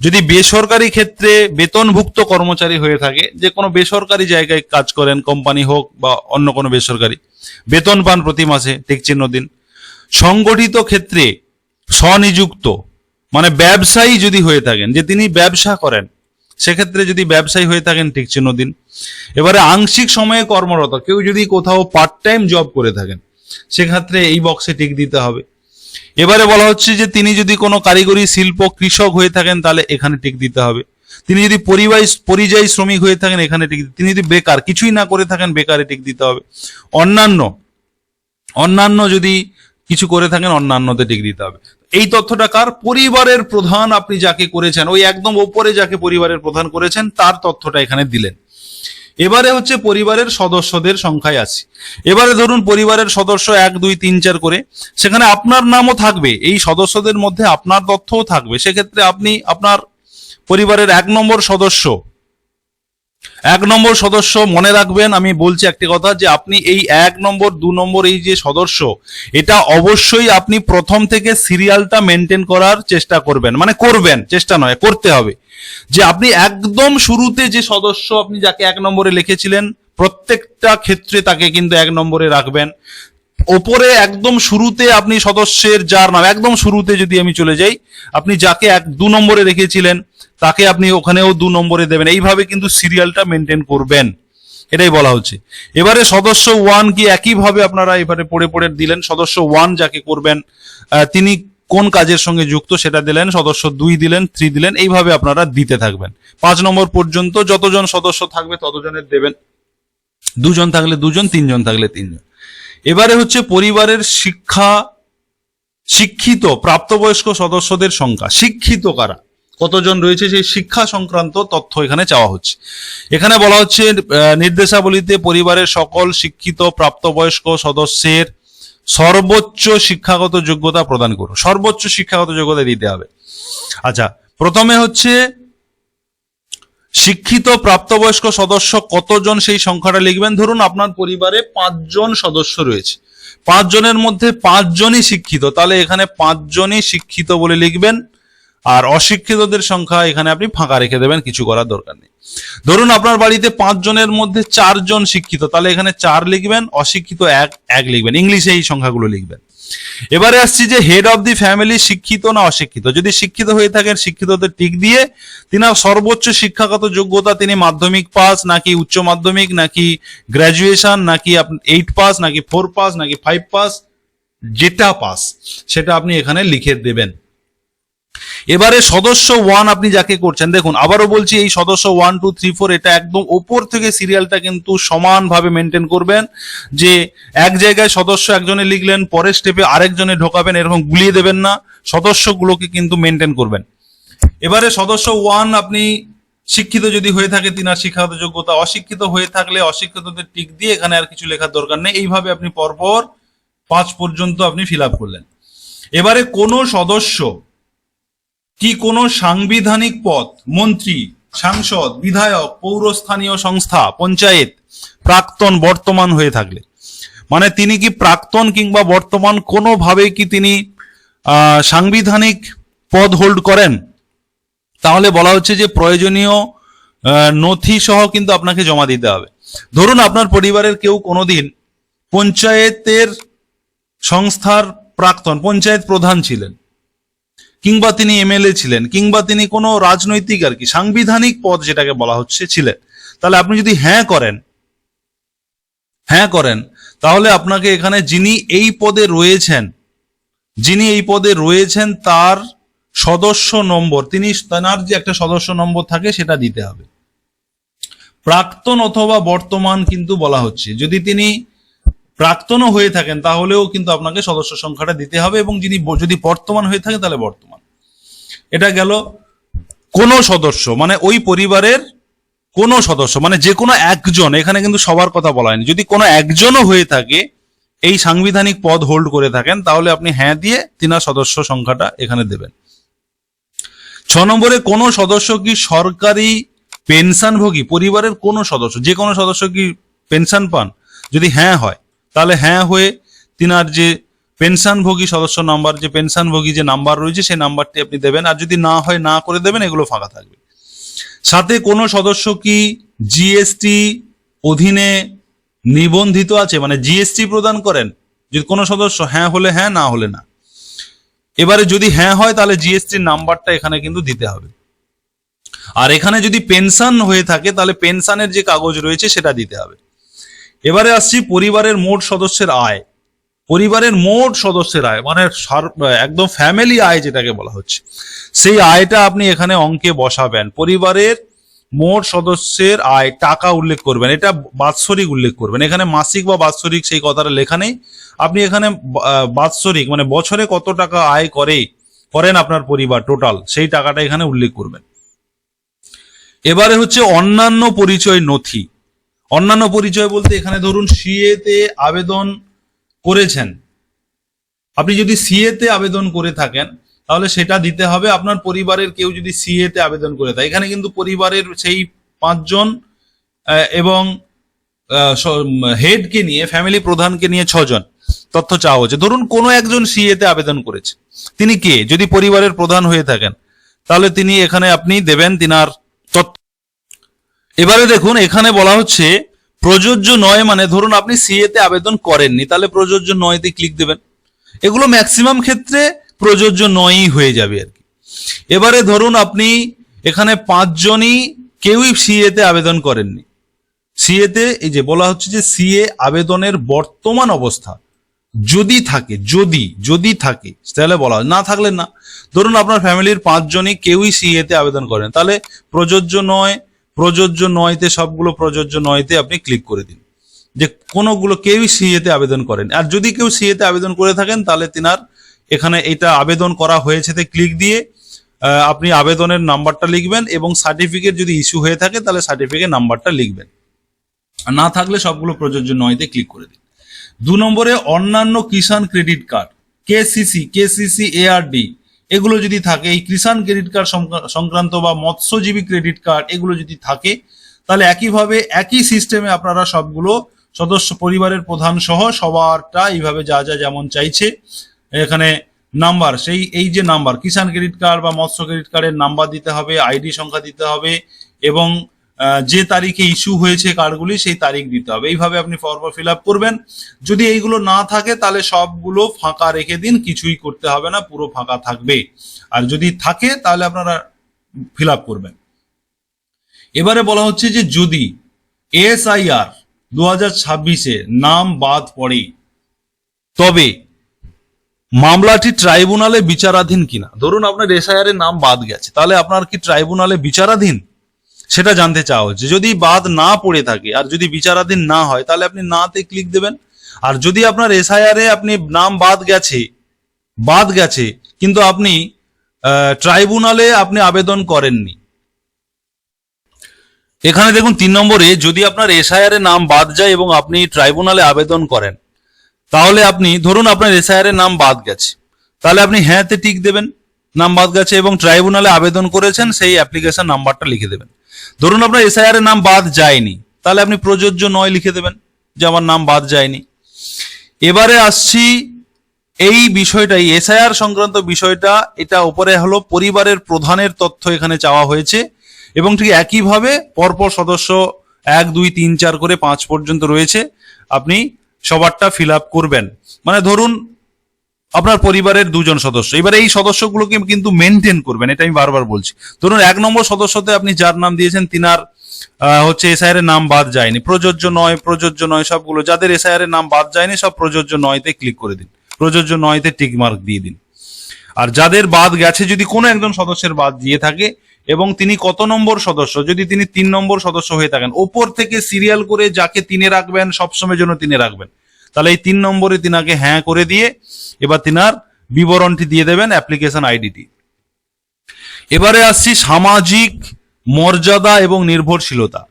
যদি বেসরকারি ক্ষেত্রে বেতনভুক্ত কর্মচারী হয়ে থাকে, যে কোনো বেসরকারি জায়গায় কাজ করেন, কোম্পানি হোক বা অন্য কোনো বেসরকারি, বেতন পান প্রতি মাসে, টিক চিহ্ন দিন। সংগঠিত ক্ষেত্রে স্বনিযুক্ত মানে ব্যবসায়ী যদি হয়ে থাকেন, যে তিনি ব্যবসা করেন, সেক্ষেত্রে যদি ব্যবসায়ী হয়ে থাকেন টিক চিহ্ন দিন। এবারে আংশিক সময়ে কর্মরত, কেউ যদি কোথাও পার্ট টাইম জব করে থাকেন সেক্ষেত্রে এই বক্সে টিক দিতে হবে। এবারে বলা হচ্ছে যে তিনি যদি কোনো কারিগরি শিল্প কৃষক হয়ে থাকেন তাহলে এখানে টিক দিতে হবে। তিনি যদি পরিযায়ী শ্রমিক হয়ে থাকেন এখানে টিক, তিনি যদি বেকার কিছুই না করে থাকেন বেকারে টিক দিতে হবে। অন্যান্য যদি কিছু করে থাকেন অন্যান্যতে টিক দিতে হবে। এই তথ্যটা কার, পরিবারের প্রধান আপনি যাকে করেছেন, ওই একদম ওপরে যাকে পরিবারের প্রধান করেছেন তার তথ্যটা এখানে দিলেন। এবারে হচ্ছে পরিবারের সদস্যদের সংখ্যায় আছে। এবারে ধরুন পরিবারের সদস্য 1 2 3 4 করে, সেখানে আপনার নামও থাকবে, এই সদস্যদের মধ্যে আপনার তথ্যও থাকবে। সেক্ষেত্রে আপনি আপনার পরিবারের 1 নম্বর সদস্য মনে রাখবেন, আমি বলছি একটি কথা, যে আপনি এই 1 নম্বর 2 নম্বর এই যে সদস্য, এটা অবশ্যই আপনি প্রথম থেকে সিরিয়ালটা মেনটেন করার চেষ্টা করবেন, মানে করবেন, চেষ্টা নয় করতে হবে। যে আপনি একদম শুরুতে যে সদস্য আপনি যাকে 1 নম্বরে লিখেছিলেন প্রত্যেকটা ক্ষেত্রে তাকে কিন্তু 1 নম্বরে রাখবেন। ওপরে একদম শুরুতে আপনি সদস্যের যার নাম একদম শুরুতে যদি আমি চলে যাই, আপনি যাকে 2 নম্বরে রেখেছিলেন তাকে আপনি ওখানেও 2 নম্বরে দেবেন। এইভাবে কিন্তু সিরিয়ালটা মেনটেন করবেন, এটাই বলা হচ্ছে। এবারে সদস্য 1 কি একইভাবে আপনারা এবারে পড়ে পড়ে দিলেন। সদস্য 1 যাকে করবেন তিনি কোন কাজের সঙ্গে যুক্ত সেটা দিলেন, সদস্য 2 দিলেন, 3 দিলেন, এইভাবে আপনারা দিতে থাকবেন 5 নম্বর পর্যন্ত। যতজন সদস্য থাকবে ততজনের দেবেন, 2 জন থাকলে 2 জন, 3 জন থাকলে 3 জন। এবারে হচ্ছে পরিবারের শিক্ষিত প্রাপ্তবয়স্ক সদস্যদের সংখ্যা, শিক্ষিত কারা, কতজন রয়েছে সেই শিক্ষা সংক্রান্ত তথ্য এখানে চাওয়া হচ্ছে। এখানে বলা হচ্ছে নির্দেশাবলীতে পরিবারের সকল শিক্ষিত প্রাপ্তবয়স্ক সদস্যের সর্বোচ্চ শিক্ষাগত যোগ্যতা প্রদান করো, সর্বোচ্চ শিক্ষাগত যোগ্যতা দিতে হবে। আচ্ছা, প্রথমে হচ্ছে শিক্ষিত প্রাপ্তবয়স্ক সদস্য কতজন সেই সংখ্যাটা লিখবেন। ধরুন আপনার পরিবারে 5 জন সদস্য রয়েছে, 5 জনের মধ্যে 5 জনই শিক্ষিত, তাহলে এখানে 5 জনই শিক্ষিত বলে লিখবেন। আর অশিক্ষিতদের সংখ্যা এখানে আপনি ফাঁকা রেখে দেবেন, কিছু করার দরকার নেই। ধরুন আপনার বাড়িতে 5 জনের মধ্যে 4 জন শিক্ষিত, তাহলে এখানে 4 লিখবেন, অশিক্ষিত 1 লিখবেন, ইংলিশে এই সংখ্যাগুলো লিখবেন। এবারে আসছি যে হেড অফ দি ফ্যামিলি শিক্ষিত না অশিক্ষিত। যদি শিক্ষিত হয়ে থাকেন শিক্ষিতদের টিক দিয়ে তিনার সর্বোচ্চ শিক্ষাগত যোগ্যতা তিনি মাধ্যমিক পাস নাকি উচ্চ মাধ্যমিক নাকি গ্র্যাজুয়েশন নাকি 8 পাস নাকি 4 পাস নাকি 5 পাস, যেটা পাস সেটা আপনি এখানে লিখে দেবেন। এবারে সদস্য 1 আপনি যাকে করছেন, দেখুন আবারও বলছি এই সদস্য 1 2 3 4 এটা একদম উপর থেকে সিরিয়ালটা কিন্তু সমানভাবে মেনটেন করবেন, যে এক জায়গায় সদস্য একজনে লিখলেন পরের স্টেপে আরেকজনে ঢোকাবেন, এরকম গুলিয়ে দেবেন না, সদস্যগুলোকে কিন্তু মেনটেন করবেন। এবারে সদস্য 1 আপনি শিক্ষিত যদি হয়ে থাকে তিনার শিক্ষাগত যোগ্যতা, অশিক্ষিত হয়ে থাকলে অশিক্ষিতদের টিক দিয়ে এখানে আর কিছু লেখার দরকার নেই। এইভাবে আপনি পরপর 5 পর্যন্ত আপনি ফিল আপ করলেন। এবারে কোনো সদস্য কি কোনো সাংবিধানিক পদ, মন্ত্রী, সাংসদ, বিধায়ক, পৌরস্থানীয় সংস্থা, পঞ্চায়েত, প্রাক্তন, বর্তমান হয়ে থাকলে, মানে তিনি কি প্রাক্তন কিংবা বর্তমান কোনোভাবে কি তিনি সাংবিধানিক পদ হোল্ড করেন, তাহলে বলা হচ্ছে যে প্রয়োজনীয় নথি সহ কিন্তু আপনাকে জমা দিতে হবে। ধরুন আপনার পরিবারের কেউ কোনোদিন পঞ্চায়েতের সংস্থার প্রাক্তন পঞ্চায়েত প্রধান ছিলেন, কিংবা তিনি এমএলএ ছিলেন, কিংবা তিনি কোনো রাজনৈতিক আর কি সাংবিধানিক পদ যেটাকে বলা হচ্ছে ছিলেন, তাহলে আপনি যদি হ্যাঁ করেন তাহলে আপনাকে এখানে যিনি এই পদে রয়েছেন তার সদস্য নম্বর, তার যে একটা সদস্য নম্বর থাকে সেটা দিতে হবে। প্রাক্তন অথবা বর্তমান কিন্তু বলা হচ্ছে, যদি তিনি প্রাক্তনও হয়ে থাকেন তাহলেও কিন্তু আপনাকে সদস্য সংখ্যাটা দিতে হবে, এবং যদি বর্তমান হয়ে থাকে তাহলে বর্তমান। এটা গেল কোন সদস্য, মানে ওই পরিবারের কোন সদস্য, মানে যে কোনো একজন, এখানে কিন্তু সবার কথা বলা হয়নি, যদি কোনো একজনও হয়ে থাকে এই সাংবিধানিক পদ হোল্ড করে থাকেন তাহলে আপনি হ্যাঁ দিয়ে তিনার সদস্য সংখ্যাটা এখানে দেবেন। 6 নম্বরে কোন সদস্য কি সরকারি পেনশনভোগী, পরিবারের কোন সদস্য, যে কোনো সদস্য কি পেনশন পান, যদি হ্যাঁ হয় তাহলে হ্যাঁ হয়ে তিনার যে পেনশনভোগী সদস্য নাম্বার, যে পেনশনভোগী যে নাম্বার রয়েছে সেই নাম্বারটি আপনি দেবেন, আর যদি না হয় না করে দেবেন, এগুলো ফাঁকা থাকবে। সাথে কোনো সদস্য কি জিএসটি অধীনে নিবন্ধিত আছে, মানে জিএসটি প্রদান করেন, যদি কোনো সদস্য হ্যাঁ হলে হ্যাঁ, না হলে না। এবারে যদি হ্যাঁ হয় তাহলে জিএসটির নাম্বারটা এখানে কিন্তু দিতে হবে। আর এখানে যদি পেনশন হয়ে থাকে তাহলে পেনশনের যে কাগজ রয়েছে সেটা দিতে হবে। এবারে আসছি পরিবারের মোট সদস্যের আয়। পরিবারের মোট সদস্যের আয় মানে একদম ফ্যামিলি আয় যেটাকে বলা হচ্ছে, সেই আয়টা আপনি এখানে অঙ্কে বসাবেন। পরিবারের মোট সদস্যের আয় টাকা উল্লেখ করবেন, এটা বাৎসরিক উল্লেখ করবেন, এখানে মাসিক বা বাৎসরিক সেই কথাটা লেখা নেই। আপনি এখানে বাৎসরিক মানে বছরে কত টাকা আয় করেন আপনার পরিবার টোটাল, সেই টাকাটা এখানে উল্লেখ করবেন। এবারে হচ্ছে অন্যান্য পরিচয় নথি। অন্যান্য পরিচয় বলতে এখানে ধরুন সিএ তে আবেদন করেছেন, আপনি যদি সিএ তে আবেদন করে থাকেন তাহলে সেটা দিতে হবে। আপনার পরিবারের কেউ যদি সিএ তে আবেদন করে থাকে, এখানে কিন্তু পরিবারের সেই 5 জন এবং হেডকে নিয়ে, ফ্যামিলি প্রধানকে নিয়ে 6 জন তথ্য চাওয়া হচ্ছে। ধরুন কোনো একজন সিএ তে আবেদন করেছে, তিনি কে, যদি পরিবারের প্রধান হয়ে থাকেন তাহলে তিনি এখানে আপনি দেবেন তিনার তথ্য। এবারে দেখুন এখানে বলা হচ্ছে প্রযোজ্য নয় মানে ধরুন আপনি সিএ তে আবেদন করেননি, তাহলে প্রযোজ্য নয়তে ক্লিক দেবেন। এগুলো ম্যাক্সিমাম ক্ষেত্রে প্রযোজ্য নয়ই হয়ে যাবে আর কি। এবারে ধরুন আপনি এখানে 5 জনই কেউই সিএ তে আবেদন করেননি। সিএ তে এই যে বলা হচ্ছে যে সিএ আবেদনের বর্তমান অবস্থা যদি থাকে, যদি থাকে তাহলে বলা হয়, না থাকলে না। ধরুন আপনার ফ্যামিলির 5 জনই কেউই সিএ তে আবেদন করেন, তাহলে প্রযোজ্য নয়তে সবগুলো প্রযোজ্য নয়তে আপনি ক্লিক করে দিন, যে কোনোগুলো কেউই সিএ তে আবেদন করেন। আর যদি কেউ সিএ তে আবেদন করে থাকেন তাহলে তিনার এখানে এটা আবেদন করা হয়েছে তে ক্লিক দিয়ে আপনি আবেদনের নাম্বারটা লিখবেন এবং সার্টিফিকেট যদি ইস্যু হয়ে থাকে তাহলে সার্টিফিকেট নাম্বারটা লিখবেন। আর না থাকলে সবগুলো প্রযোজ্য নয়তে ক্লিক করে দিন। 2 নম্বরে অন্যান্য কিষাণ ক্রেডিট কার্ড, কেসিসি এআরডি এগুলো যদি থাকে, এই কিষাণ ক্রেডিট কার্ড সংক্রান্ত বা মৎস্যজীবী ক্রেডিট কার্ড এগুলো যদি থাকে, তাহলে একইভাবে একই সিস্টেমে আপনারা সবগুলো সদস্য পরিবারের প্রধান সহ সবারটা এইভাবে যা যা যেমন চাইছে এখানে নাম্বার, এই যে নাম্বার কিষাণ ক্রেডিট কার্ড বা মৎস্য ক্রেডিট কার্ডের নাম্বার দিতে হবে, আইডি সংখ্যা দিতে হবে এবং যে তারিখে ইস্যু হয়েছে কার্ডগুলি সেই তারিখ দিতে হবে। এইভাবে আপনি ফর্ম ফিল আপ করবেন। যদি এইগুলো না থাকে তাহলে সবগুলো ফাঁকা রেখে দিন, কিছুই করতে হবে না, পুরো ফাঁকা থাকবে। আর যদি থাকে তাহলে আপনারা ফিল আপ করবেন। এবারে বলা হচ্ছে যে যদি এসআইআর 2026-এ নাম বাদ পড়ে তবে মামলাটি ট্রাইব্যুনালে বিচারাধীন কিনা। ধরুন আপনার এসআইআর এর নাম বাদ গেছে, তাহলে আপনার কি ট্রাইব্যুনালে বিচারাধীন সেটা জানতে চাওয়া হচ্ছে। যদি বাদ না পড়ে থাকে আর যদি বিচারাধীন না হয় তাহলে আপনি নাতে ক্লিক দেবেন। আর যদি আপনার এসআইআর এ আপনি নাম বাদ গেছে কিন্তু আপনি ট্রাইব্যুনালে আপনি আবেদন করেননি, এখানে দেখুন 3 নম্বরে যদি আপনার এসআইআর এর নাম বাদ যায় এবং আপনি ট্রাইব্যুনালে আবেদন করেন, তাহলে আপনি ধরুন আপনার এসআইআর এর নাম বাদ গেছে, তাহলে আপনি হ্যাঁতে টিক দেবেন, নাম বাদ গেছে এবং ট্রাইব্যুনালে আবেদন করেছেন সেই অ্যাপ্লিকেশন নাম্বারটা লিখে দেবেন। ধরুন আপনার এসআইআর এর নাম বাদ যায়নি, তাহলে আপনি প্রযোজ্য নয় লিখে দেবেন যে আমার নাম বাদ যায়নি। এবারে আসছি এই বিষয়টা, এই এসআইআর সংক্রান্ত বিষয়টা, এটা উপরে হলো পরিবারের প্রধানের তথ্য এখানে চাওয়া হয়েছে এবং ঠিক একইভাবে পরপর সদস্য 1 2 3 4 করে 5 পর্যন্ত রয়েছে, আপনি সবারটা ফিল আপ করবেন। মানে ধরুন আপনার পরিবারের 2 জন সদস্য, এবারে এই সদস্যগুলোকে কিন্তু মেনটেন করবেন, এটা আমি বারবার বলছি। ধরুন 1 নম্বর সদস্যতে আপনি যার নাম দিয়েছেন তিনার হচ্ছে এসআইআর এর নাম বাদ যায়নি, প্রযোজ্য নয় সবগুলো যাদের এসআইআর এর নাম বাদ যায়নি সব প্রযোজ্য নয়তে ক্লিক করে দিন, প্রযোজ্য নয়তে টিক মার্ক দিয়ে দিন। আর যাদের বাদ গেছে, যদি কোনো একজন সদস্যের বাদ দিয়ে থাকে এবং তিনি কত নম্বর সদস্য, যদি তিনি 3 নম্বর সদস্য হয়ে থাকেন, ওপর থেকে সিরিয়াল করে যাকে 3-এ রাখবেন সবসময় জন্য 3-এ রাখবেন, তাহলে এই 3 নম্বরে তিনাকে হ্যাঁ করে দিয়ে এবার তিনার বিবরণটি দিয়ে দেবেন, অ্যাপ্লিকেশন আইডিটি। এবারে আসছি সামাজিক মর্যাদা এবং নির্ভরশীলতা।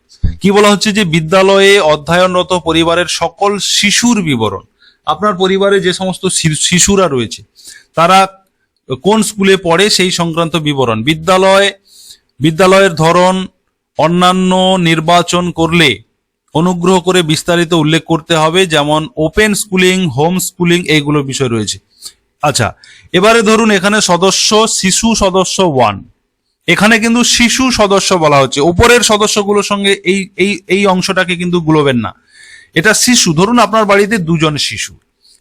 কি বলা হচ্ছে যে বিদ্যালয়ে অধ্যয়নরত পরিবারের সকল শিশুর বিবরণ, আপনার পরিবারে যে সমস্ত শিশুরা রয়েছে তারা কোন স্কুলে পড়ে সেই সংক্রান্ত বিবরণ, বিদ্যালয়ের ধরন অন্যান্য নির্বাচন করলে অনুগ্রহ করে বিস্তারিত উল্লেখ করতে হবে, যেমন ওপেন স্কুলিং, হোম স্কুলিং, এইগুলো বিষয় রয়েছে। আচ্ছা, এবারে ধরুন এখানে শিশু সদস্য 1, এখানে কিন্তু শিশু সদস্য বলা হচ্ছে, উপরের সদস্যগুলোর সঙ্গে এই অংশটাকে কিন্তু গুলোবেন না, এটা শিশু। ধরুন আপনার বাড়িতে 2 জন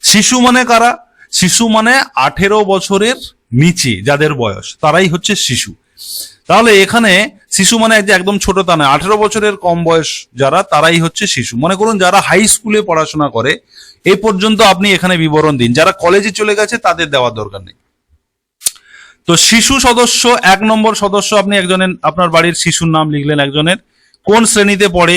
শিশু মানে কারা? শিশু মানে 18 বছরের নিচে যাদের বয়স তারাই হচ্ছে শিশু। তাহলে এখানে শিশু মানে একদম ছোট তা নয়, 18 বছরের কম বয়স যারা তারাই হচ্ছে শিশু। মনে করুন যারা হাই স্কুলে পড়াশোনা করে এই পর্যন্ত আপনি এখানে বিবরণ দিন, যারা কলেজে চলে গেছে তাদের দেওয়ার দরকার নেই। তো শিশু সদস্য 1 নম্বর সদস্য, আপনি একজনের আপনার বাড়ির শিশুর নাম লিখলেন, একজনের কোন শ্রেণীতে পড়ে,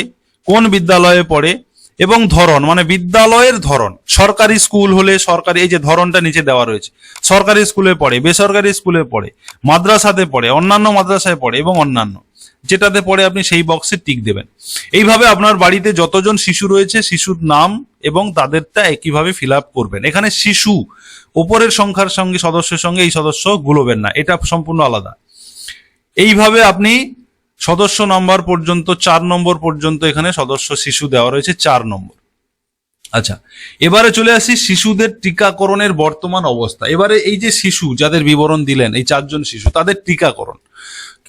কোন বিদ্যালয়ে পড়ে এবং ধরন, মানে বিদ্যালয়ের ধরন, সরকারি স্কুল হলে সরকারি, এই যে ধরনটা নিচে দেওয়া রয়েছে, সরকারি স্কুলে পড়ে, বেসরকারি স্কুলে পড়ে, মাদ্রাসাতে পড়ে, অন্যান্য মাদ্রাসায় পড়ে এবং অন্যান্য যেটাতে পড়ে আপনি সেই বক্সে টিক দেবেন। এইভাবে আপনার বাড়িতে যতজন শিশু রয়েছে শিশুর নাম এবং তাদেরটা একইভাবে ফিল আপ করবেন। এখানে শিশু উপরের সংখ্যার সঙ্গে সদস্যের সঙ্গে এই সদস্য গুলোবেন না, এটা সম্পূর্ণ আলাদা। এইভাবে আপনি সদস্য নাম্বার পর্যন্ত 4 নম্বর পর্যন্ত এখানে সদস্য শিশু দেওয়া রয়েছে 4 নম্বর। আচ্ছা, এবারে চলে আসি শিশুদের টিকাকরণের বর্তমান অবস্থা। এবারে এই যে শিশু যাদের বিবরণ দিলেন, এই 4 জন শিশু, তাদের টিকাকরণ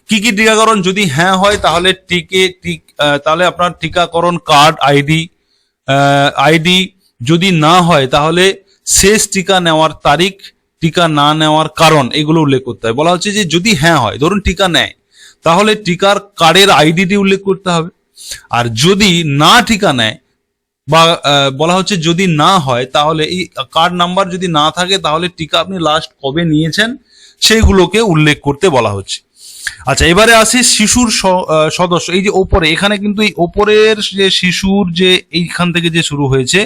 কি কি টিকাকরণ, যদি হ্যাঁ হয় তাহলে তাহলে আপনার টিকাকরণ কার্ড আইডি, যদি না হয় তাহলে শেষ টিকা নেওয়ার তারিখ, টিকা না নেওয়ার কারণ, এগুলো উল্লেখ করতে হবে। বলা হচ্ছে যে যদি হ্যাঁ হয়, ধরুন টিকা নেয়, তাহলে টিকার কার্ডের আইডিটি উল্লেখ করতে হবে। আর যদি না টিকা নেয় বা বলা হচ্ছে যদি না হয় তাহলে এই কার্ড নাম্বার যদি না থাকে তাহলে টিকা আপনি লাস্ট কবে নিয়েছেন সেইগুলোকে উল্লেখ করতে বলা হচ্ছে। আচ্ছা, এবারে আসি শিশুর সদস্য। এই যে ওপরে, এখানে কিন্তু এই ওপরের যে শিশুর যে এইখান থেকে যে শুরু হয়েছে,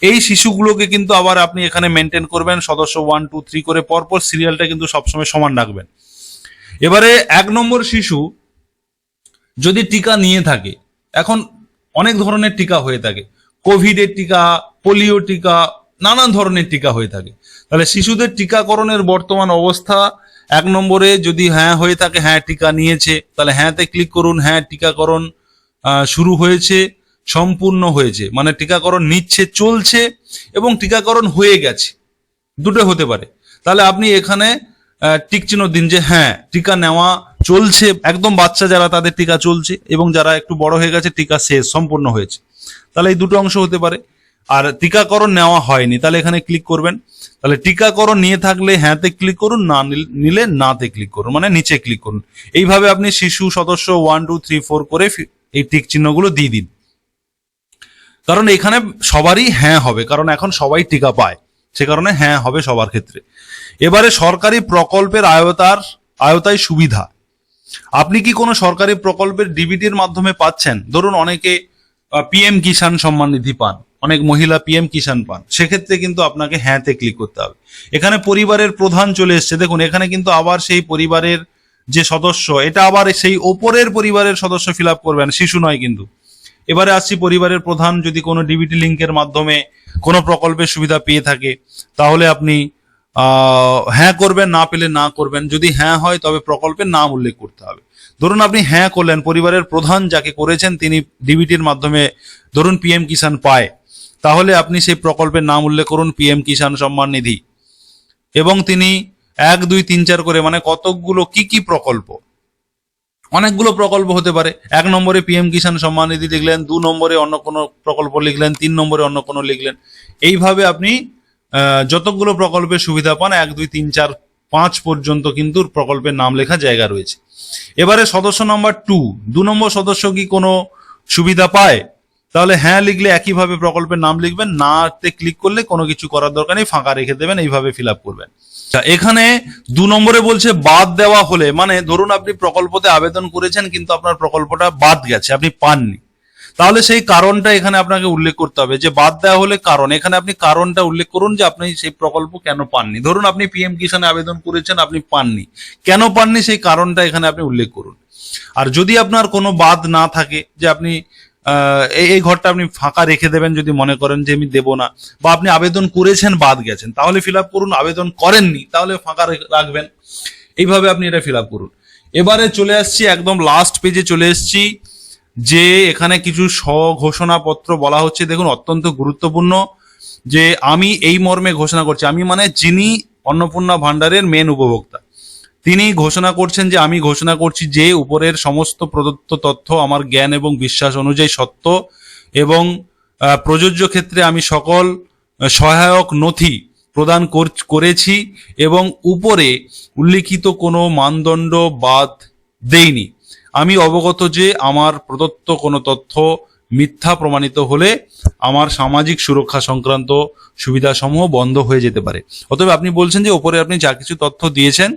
এই শিশুগুলোকে কিন্তু আবার আপনি এখানে মেনটেন করবেন, সদস্য 1 2 3 করে পরপর সিরিয়ালটা কিন্তু সবসময় সমান রাখবেন। এবারে 1 নম্বর শিশু যদি টিকা নিয়ে থাকে, এখন অনেক ধরনের টিকা হয়ে থাকে, কোভিডের টিকা, পোলিও টিকা, নানান ধরনের টিকা হয়ে থাকে। তাহলে শিশুদের টিকাকরণের বর্তমান অবস্থা 1 নম্বরে যদি হ্যাঁ হয়ে থাকে, হ্যাঁ টিকা নিয়েছে, তাহলে হ্যাঁতে ক্লিক করুন। হ্যাঁ, টিকাকরণ শুরু হয়েছে, সম্পূর্ণ হয়েছে, মানে টিকাকরণ নিচ্ছে, চলছে, এবং টিকাকরণ হয়ে গেছে, দুটো হতে পারে। তাহলে আপনি এখানে টিক চিহ্ন দিন যে হ্যাঁ টিকা নেওয়া চলছে, একদম বাচ্চা যারা তাদের টিকা চলছে, এবং যারা একটু বড় হয়ে গেছে টিকা শেষ, সম্পূর্ণ হয়েছে। তাহলে এই দুটো অংশ হতে পারে। আর টিকাকরণ নেওয়া হয়নি, তাহলে এখানে ক্লিক করবেন। তাহলে টিকাকরণ নিয়ে থাকলে হ্যাঁতে ক্লিক করুন, না নিলে নাতে ক্লিক করুন, মানে নিচে ক্লিক করুন। এইভাবে আপনি শিশু সদস্য 1 2 3 4 করে এই টিক চিহ্নগুলো দিয়ে দিন, কারণ এখানে সবারই হ্যাঁ হবে, কারণ এখন সবাই টিকা পায়, সে কারণে হ্যাঁ হবে সবার ক্ষেত্রে। এবারে সরকারি প্রকল্পের আওতায় সুবিধা। আপনি কি কোনো সরকারি প্রকল্পের ডিবিটির মাধ্যমে পাচ্ছেন? ধরুন অনেকে পিএম কিষাণ সম্মান নিধি পান, অনেক মহিলা পিএম কিষাণ পান, সেক্ষেত্রে কিন্তু আপনাকে হ্যাঁতে ক্লিক করতে হবে। এখানে পরিবারের প্রধান চলে এসছে, দেখুন এখানে কিন্তু আবার সেই পরিবারের যে সদস্য, এটা আবার সেই ওপরের পরিবারের সদস্য ফিল আপ করবেন, শিশু নয় কিন্তু। এবারে আসছি পরিবারের প্রধান যদি কোনো ডিবিটি লিঙ্কের মাধ্যমে কোনো প্রকল্পের সুবিধা পেয়ে থাকে, তাহলে আপনি হ্যাঁ করবেন, না পেলে না করবেন। যদি হ্যাঁ হয় তবে প্রকল্পের নাম উল্লেখ করতে হবে। ধরুন আপনি হ্যাঁ করলেন, পরিবারের প্রধান যাকে করেছেন তিনি ডিবিটির মাধ্যমে ধরুন পিএম কিষাণ পায়, তাহলে আপনি সেই প্রকল্পের নাম উল্লেখ করুন, পিএম কিষাণ সম্মান নিধি, এবং তিনি 1 2 3 4 করে, মানে কতকগুলো কি কি প্রকল্প, অনেকগুলো প্রকল্প হতে পারে। 1 নম্বরে পিএম কিষাণ সম্মান নিধি লিখলেন, 2 নম্বরে অন্য কোনো প্রকল্প লিখলেন, 3 নম্বরে অন্য কোনো লিখলেন। এইভাবে আপনি যতগুলো প্রকল্পের সুবিধা পান 1 2 3 4 5 পর্যন্ত কিন্তু প্রকল্পের নাম লেখা জায়গা রয়েছে। এবারে সদস্য নাম্বার 2 নম্বর সদস্য কি কোনো সুবিধা পায়? তাহলে হ্যাঁ লিখলে একইভাবে প্রকল্পের নাম লিখবেন, নাতে ক্লিক করলে কোনো কিছু করার দরকার নেই, ফাঁকা রেখে দেবেন, এইভাবে ফিল আপ করবেন। এখানে 2 নম্বরে বলছে বাদ দেওয়া হলে, মানে ধরুন আপনি প্রকল্পতে আবেদন করেছেন কিন্তু আপনার প্রকল্পটা বাদ গেছে, আপনি পাননি, তাহলে সেই কারণটা এখানে আপনাকে উল্লেখ করতে হবে যে বাদ দেওয়া হলে কারণ। এখানে আপনি কারণটা উল্লেখ করুন যে আপনি সেই প্রকল্প কেন পাননি। ধরুন আপনি পিএম কিষাণে আবেদন করেছেন, আপনি পাননি, কেন পাননি সেই কারণটা এখানে আপনি উল্লেখ করুন। আর যদি আপনার কোনো বাদ না থাকে, যে আপনি এই ঘরটা আপনি ফাঁকা রেখে দেবেন যদি মনে করেন যে আমি দেবো না, বা আপনি আবেদন করেছেন বাদ গেছেন, তাহলে ফিল আপ করুন, আবেদন করেননি তাহলে ফাঁকা রাখবেন। এইভাবে আপনি এটা ফিল আপ করুন। এবারে চলে আসছি একদম লাস্ট পেজে চলে এসছি, যে এখানে কিছু স্বঘোষণাপত্র বলা হচ্ছে। দেখুন অত্যন্ত গুরুত্বপূর্ণ, যে আমি এই মর্মে ঘোষণা করছি, আমি মানে যিনি অন্নপূর্ণা ভান্ডারের মেন উপভোক্তা, তিনি ঘোষণা করছেন যে আমি ঘোষণা করছি যে উপরের সমস্ত প্রদত্ত তথ্য আমার জ্ঞান এবং বিশ্বাস অনুযায়ী সত্য, এবং প্রযোজ্য ক্ষেত্রে আমি সকল সহায়ক নথি প্রদান করেছি, এবং উপরে উল্লিখিত কোনো মানদণ্ড বাদ দেইনি। আমি অবগত যে আমার প্রদত্ত কোনো তথ্য মিথ্যা প্রমাণিত হলে আমার সামাজিক সুরক্ষা সংক্রান্ত সুবিধাসমূহ বন্ধ হয়ে যেতে পারে। অতএব আপনি বলছেন যে ওপরে আপনি যা কিছু তথ্য দিয়েছেন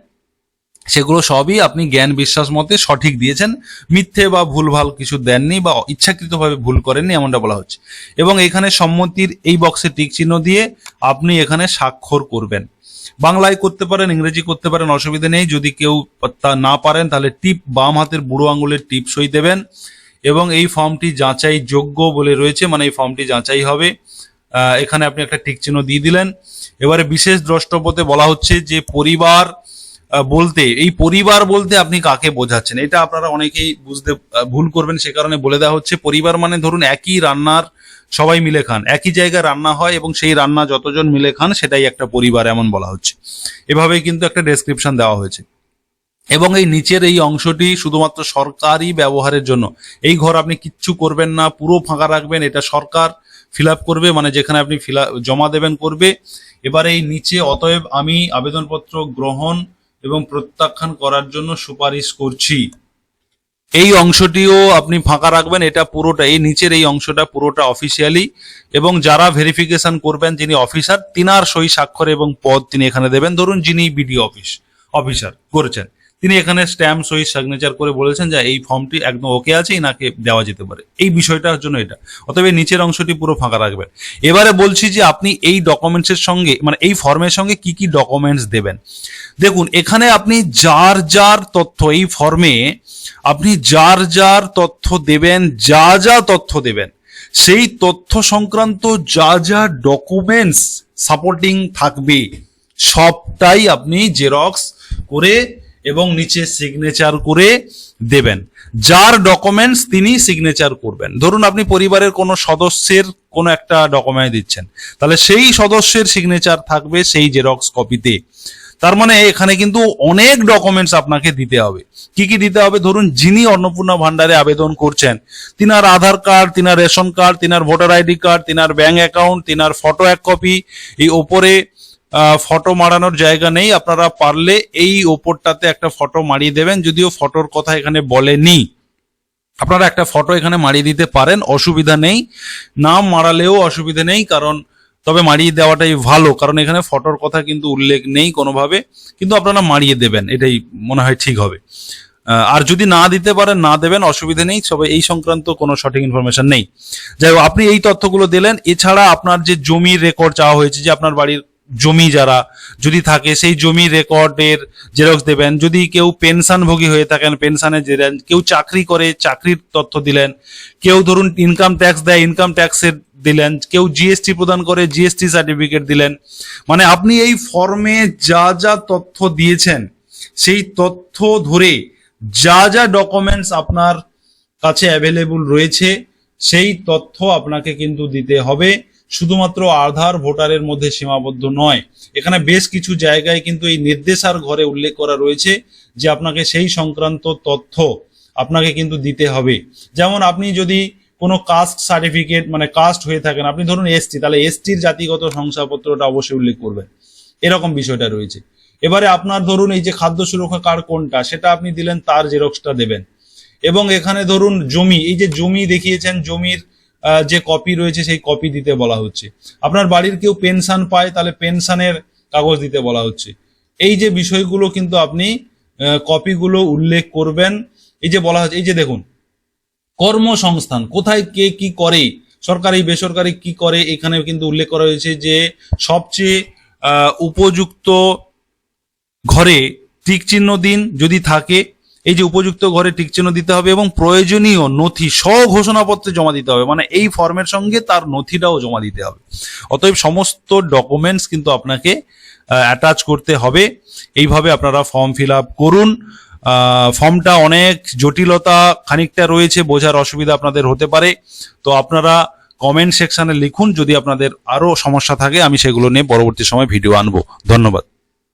সেগুলো সবই আপনি জ্ঞান বিশ্বাস মতে সঠিক দিয়েছেন, মিথ্যে বা ভুলভাল কিছু দেননি বা ইচ্ছাকৃতভাবে ভুল করেননি, এমনটা বলা হচ্ছে। এবং এখানে সম্মতির এই বক্সে টিক চিহ্ন দিয়ে আপনি এখানে স্বাক্ষর করবেন। বাংলায় করতে পারেন, ইংরেজি করতে পারেন, অসুবিধা নেই। যদি কেউ তা না পারেন তাহলে টিপ, বাম হাতের বুড়ো আঙুলের টিপ সই দেবেন। এবং এই ফর্মটি যাচাই যোগ্য বলে রয়েছে, মানে এই ফর্মটি যাচাই হবে, এখানে আপনি একটা টিক চিহ্ন দিয়ে দিলেন। এবারে বিশেষ দ্রষ্টব্যতে বলা হচ্ছে যে পরিবার বলতে, এই পরিবার বলতে আপনি কাকে বোঝাচ্ছেন, এটা আপনারা অনেকেই বুঝতে ভুল করবেন, সে কারণে বলে দেওয়া হচ্ছে। পরিবার মানে ধরুন একই রান্নার সবাই মিলে খান, একই জায়গায় রান্না হয় এবং সেই রান্না যতজন মিলে খান সেটাই একটা পরিবার, এমন বলা হচ্ছে। এভাবেই কিন্তু একটা ডেসক্রিপশন দেওয়া হয়েছে। এবং এই নিচের এই অংশটি শুধুমাত্র সরকারি ব্যবহারের জন্য। এই ঘর আপনি কিচ্ছু করবেন না, পুরো ফাঁকা রাখবেন, এটা সরকার ফিল আপ করবে, মানে যেখানে আপনি জমা দেবেন করবে। এবার এই নিচে অতএব আমি আবেদনপত্র গ্রহণ এবং প্রত্যাখ্যান করার জন্য সুপারিশ করছি, এই অংশটিও আপনি ফাঁকা রাখবেন। এটা পুরোটা, এই নিচের এই অংশটা পুরোটা অফিসিয়ালি, এবং যারা ভেরিফিকেশন করবেন যিনি অফিসার তিনার সই স্বাক্ষর এবং পদ তিনি এখানে দেবেন। ধরুন যিনি বিডিও অফিসার করেছেন, তিনি এখানে স্ট্যাম্প সই সিগনেচার করে বলেছেন যে এই ফর্মটি একদম ওকে আছে, ইনাকে দেওয়া যেতে পারে, এই বিষয়টার জন্য এটা। অতএব এই নিচের অংশটি পুরো ফাঁকা রাখবেন। এবারে বলছি যে আপনি এই ডকুমেন্টসের সঙ্গে, মানে এই ফর্মের সঙ্গে কি কি ডকুমেন্টস দেবেন। দেখুন এখানে আপনি যার যার তথ্য, এই ফর্মে আপনি যার যার তথ্য দেবেন, যা যা তথ্য দেবেন, সেই তথ্য সংক্রান্ত যা যা ডকুমেন্টস সাপোর্টিং থাকবে সবটাই আপনি জেরক্স করে এবং নিচে সিগনেচার করে দেবেন। যার ডকুমেন্টস তিনি সিগনেচার করবেন। ধরুন আপনি পরিবারের কোনো সদস্যের কোনো একটা ডকুমেন্ট দিচ্ছেন, তাহলে সেই সদস্যের সিগনেচার থাকবে সেই জেরক্স কপিতে। তার মানে এখানে কিন্তু অনেক ডকুমেন্টস আপনাকে দিতে হবে। কি কি দিতে হবে? ধরুন যিনি অন্নপূর্ণা ভান্ডারে আবেদন করছেন, তিনার আধার কার্ড, তিনার রেশন কার্ড, তিনার ভোটার আইডি কার্ড, তিনার ব্যাংক অ্যাকাউন্ট, তিনার ফটো এক কপি। এই ওপরে ফটো মারানোর জায়গা নেই, আপনারা পারলে এই ওপরটাতে একটা ফটো মারিয়ে দেবেন, যদিও ফটোর কথা এখানে বলেনি। আপনারা একটা ফটো এখানে মারিয়ে দিতে পারেন, অসুবিধা নেই, নাম মারালেও অসুবিধা নেই, কারণ তবে মারিয়ে দেওয়াটাই ভালো, কারণ এখানে ফটোর কথা কিন্তু উল্লেখ নেই কোনোভাবে, কিন্তু আপনারা মারিয়ে দেবেন, এটাই মনে হয় ঠিক হবে। আর যদি না দিতে পারেন না দেবেন, অসুবিধা নেই, সবাই এই সংক্রান্ত কোনো সঠিক ইনফরমেশন নেই। যাই হোক, আপনি এই তথ্যগুলো দিলেন। এছাড়া আপনার যে জমির রেকর্ড চাওয়া হয়েছে, যে আপনার বাড়ির জমি যারা যদি থাকে সেই জমির রেকর্ডের জেরক্স দেবেন। যদি কেউ পেনশনভোগী হয়ে থাকেন পেনশনের দিলেন, কেউ চাকরি করে চাকরির তথ্য দিলেন, কেউ ধরুন ইনকাম ট্যাক্স দেয় ইনকাম ট্যাক্সের দিলেন, কেউ জিএসটি প্রদান করে জিএসটি সার্টিফিকেট দিলেন। মানে আপনি এই ফর্মে যা যা তথ্য দিয়েছেন সেই তথ্য ধরে যা যা ডকুমেন্টস আপনার কাছে অ্যাভেলেবল রয়েছে সেই তথ্য আপনাকে কিন্তু দিতে হবে। শুধুমাত্র আধার ভোটারের মধ্যে সীমাবদ্ধ নয়, এখানে বেশ কিছু জায়গায় কিন্তু এই নির্দেশার ঘরে উল্লেখ করা রয়েছে যে আপনাকে সেই সংক্রান্ত তথ্য আপনাকে কিন্তু দিতে হবে। যেমন আপনি যদি কোনো কাস্ট সার্টিফিকেট, মানে কাস্ট হয়ে থাকেন, আপনি ধরুন এসটি, তাহলে এসটির জাতিগত শংসাপত্রটা অবশ্যই উল্লেখ করবেন, এরকম বিষয়টা রয়েছে। এবারে আপনার ধরুন এই যে খাদ্য সুরক্ষা কার্ড কোনটা সেটা আপনি দিলেন, তার জেরক্সটা দেবেন। এবং এখানে ধরুন জমি, এই যে জমি দেখিয়েছেন, জমির যে কপি রয়েছে সেই কপি দিতে বলা হচ্ছে। আপনার বাড়ির কেউ পেনশন পায়, তাহলে পেনশনের কাগজ দিতে বলা হচ্ছে। এই যে বিষয়গুলো কিন্তু আপনি কপিগুলো উল্লেখ করবেন। এই যে বলা হচ্ছে, এই যে দেখুন কর্মসংস্থান, কোথায় কে কি করে, সরকারি বেসরকারি কি করে, এখানে কিন্তু উল্লেখ করা হয়েছে যে সবচেয়ে উপযুক্ত ঘরে টিক চিহ্ন দিন যদি থাকে। এই যে উপযুক্ত ঘরে টিক চিহ্ন দিতে হবে এবং প্রয়োজনীয় নথি স্বঘোষণাপত্রে জমা দিতে হবে, মানে এই ফর্মের সঙ্গে তার নথিটাও জমা দিতে হবে। অতএব সমস্ত ডকুমেন্টস কিন্তু আপনাকে অ্যাটাচ করতে হবে। এইভাবে আপনারা ফর্ম ফিল আপ করুন। ফর্মটা অনেক জটিলতা খানিকটা রয়েছে, বোঝার অসুবিধা আপনাদের হতে পারে, তো আপনারা কমেন্ট সেকশনে লিখুন যদি আপনাদের আরো সমস্যা থাকে, আমি সেগুলো নিয়ে পরবর্তী সময় ভিডিও আনবো। ধন্যবাদ।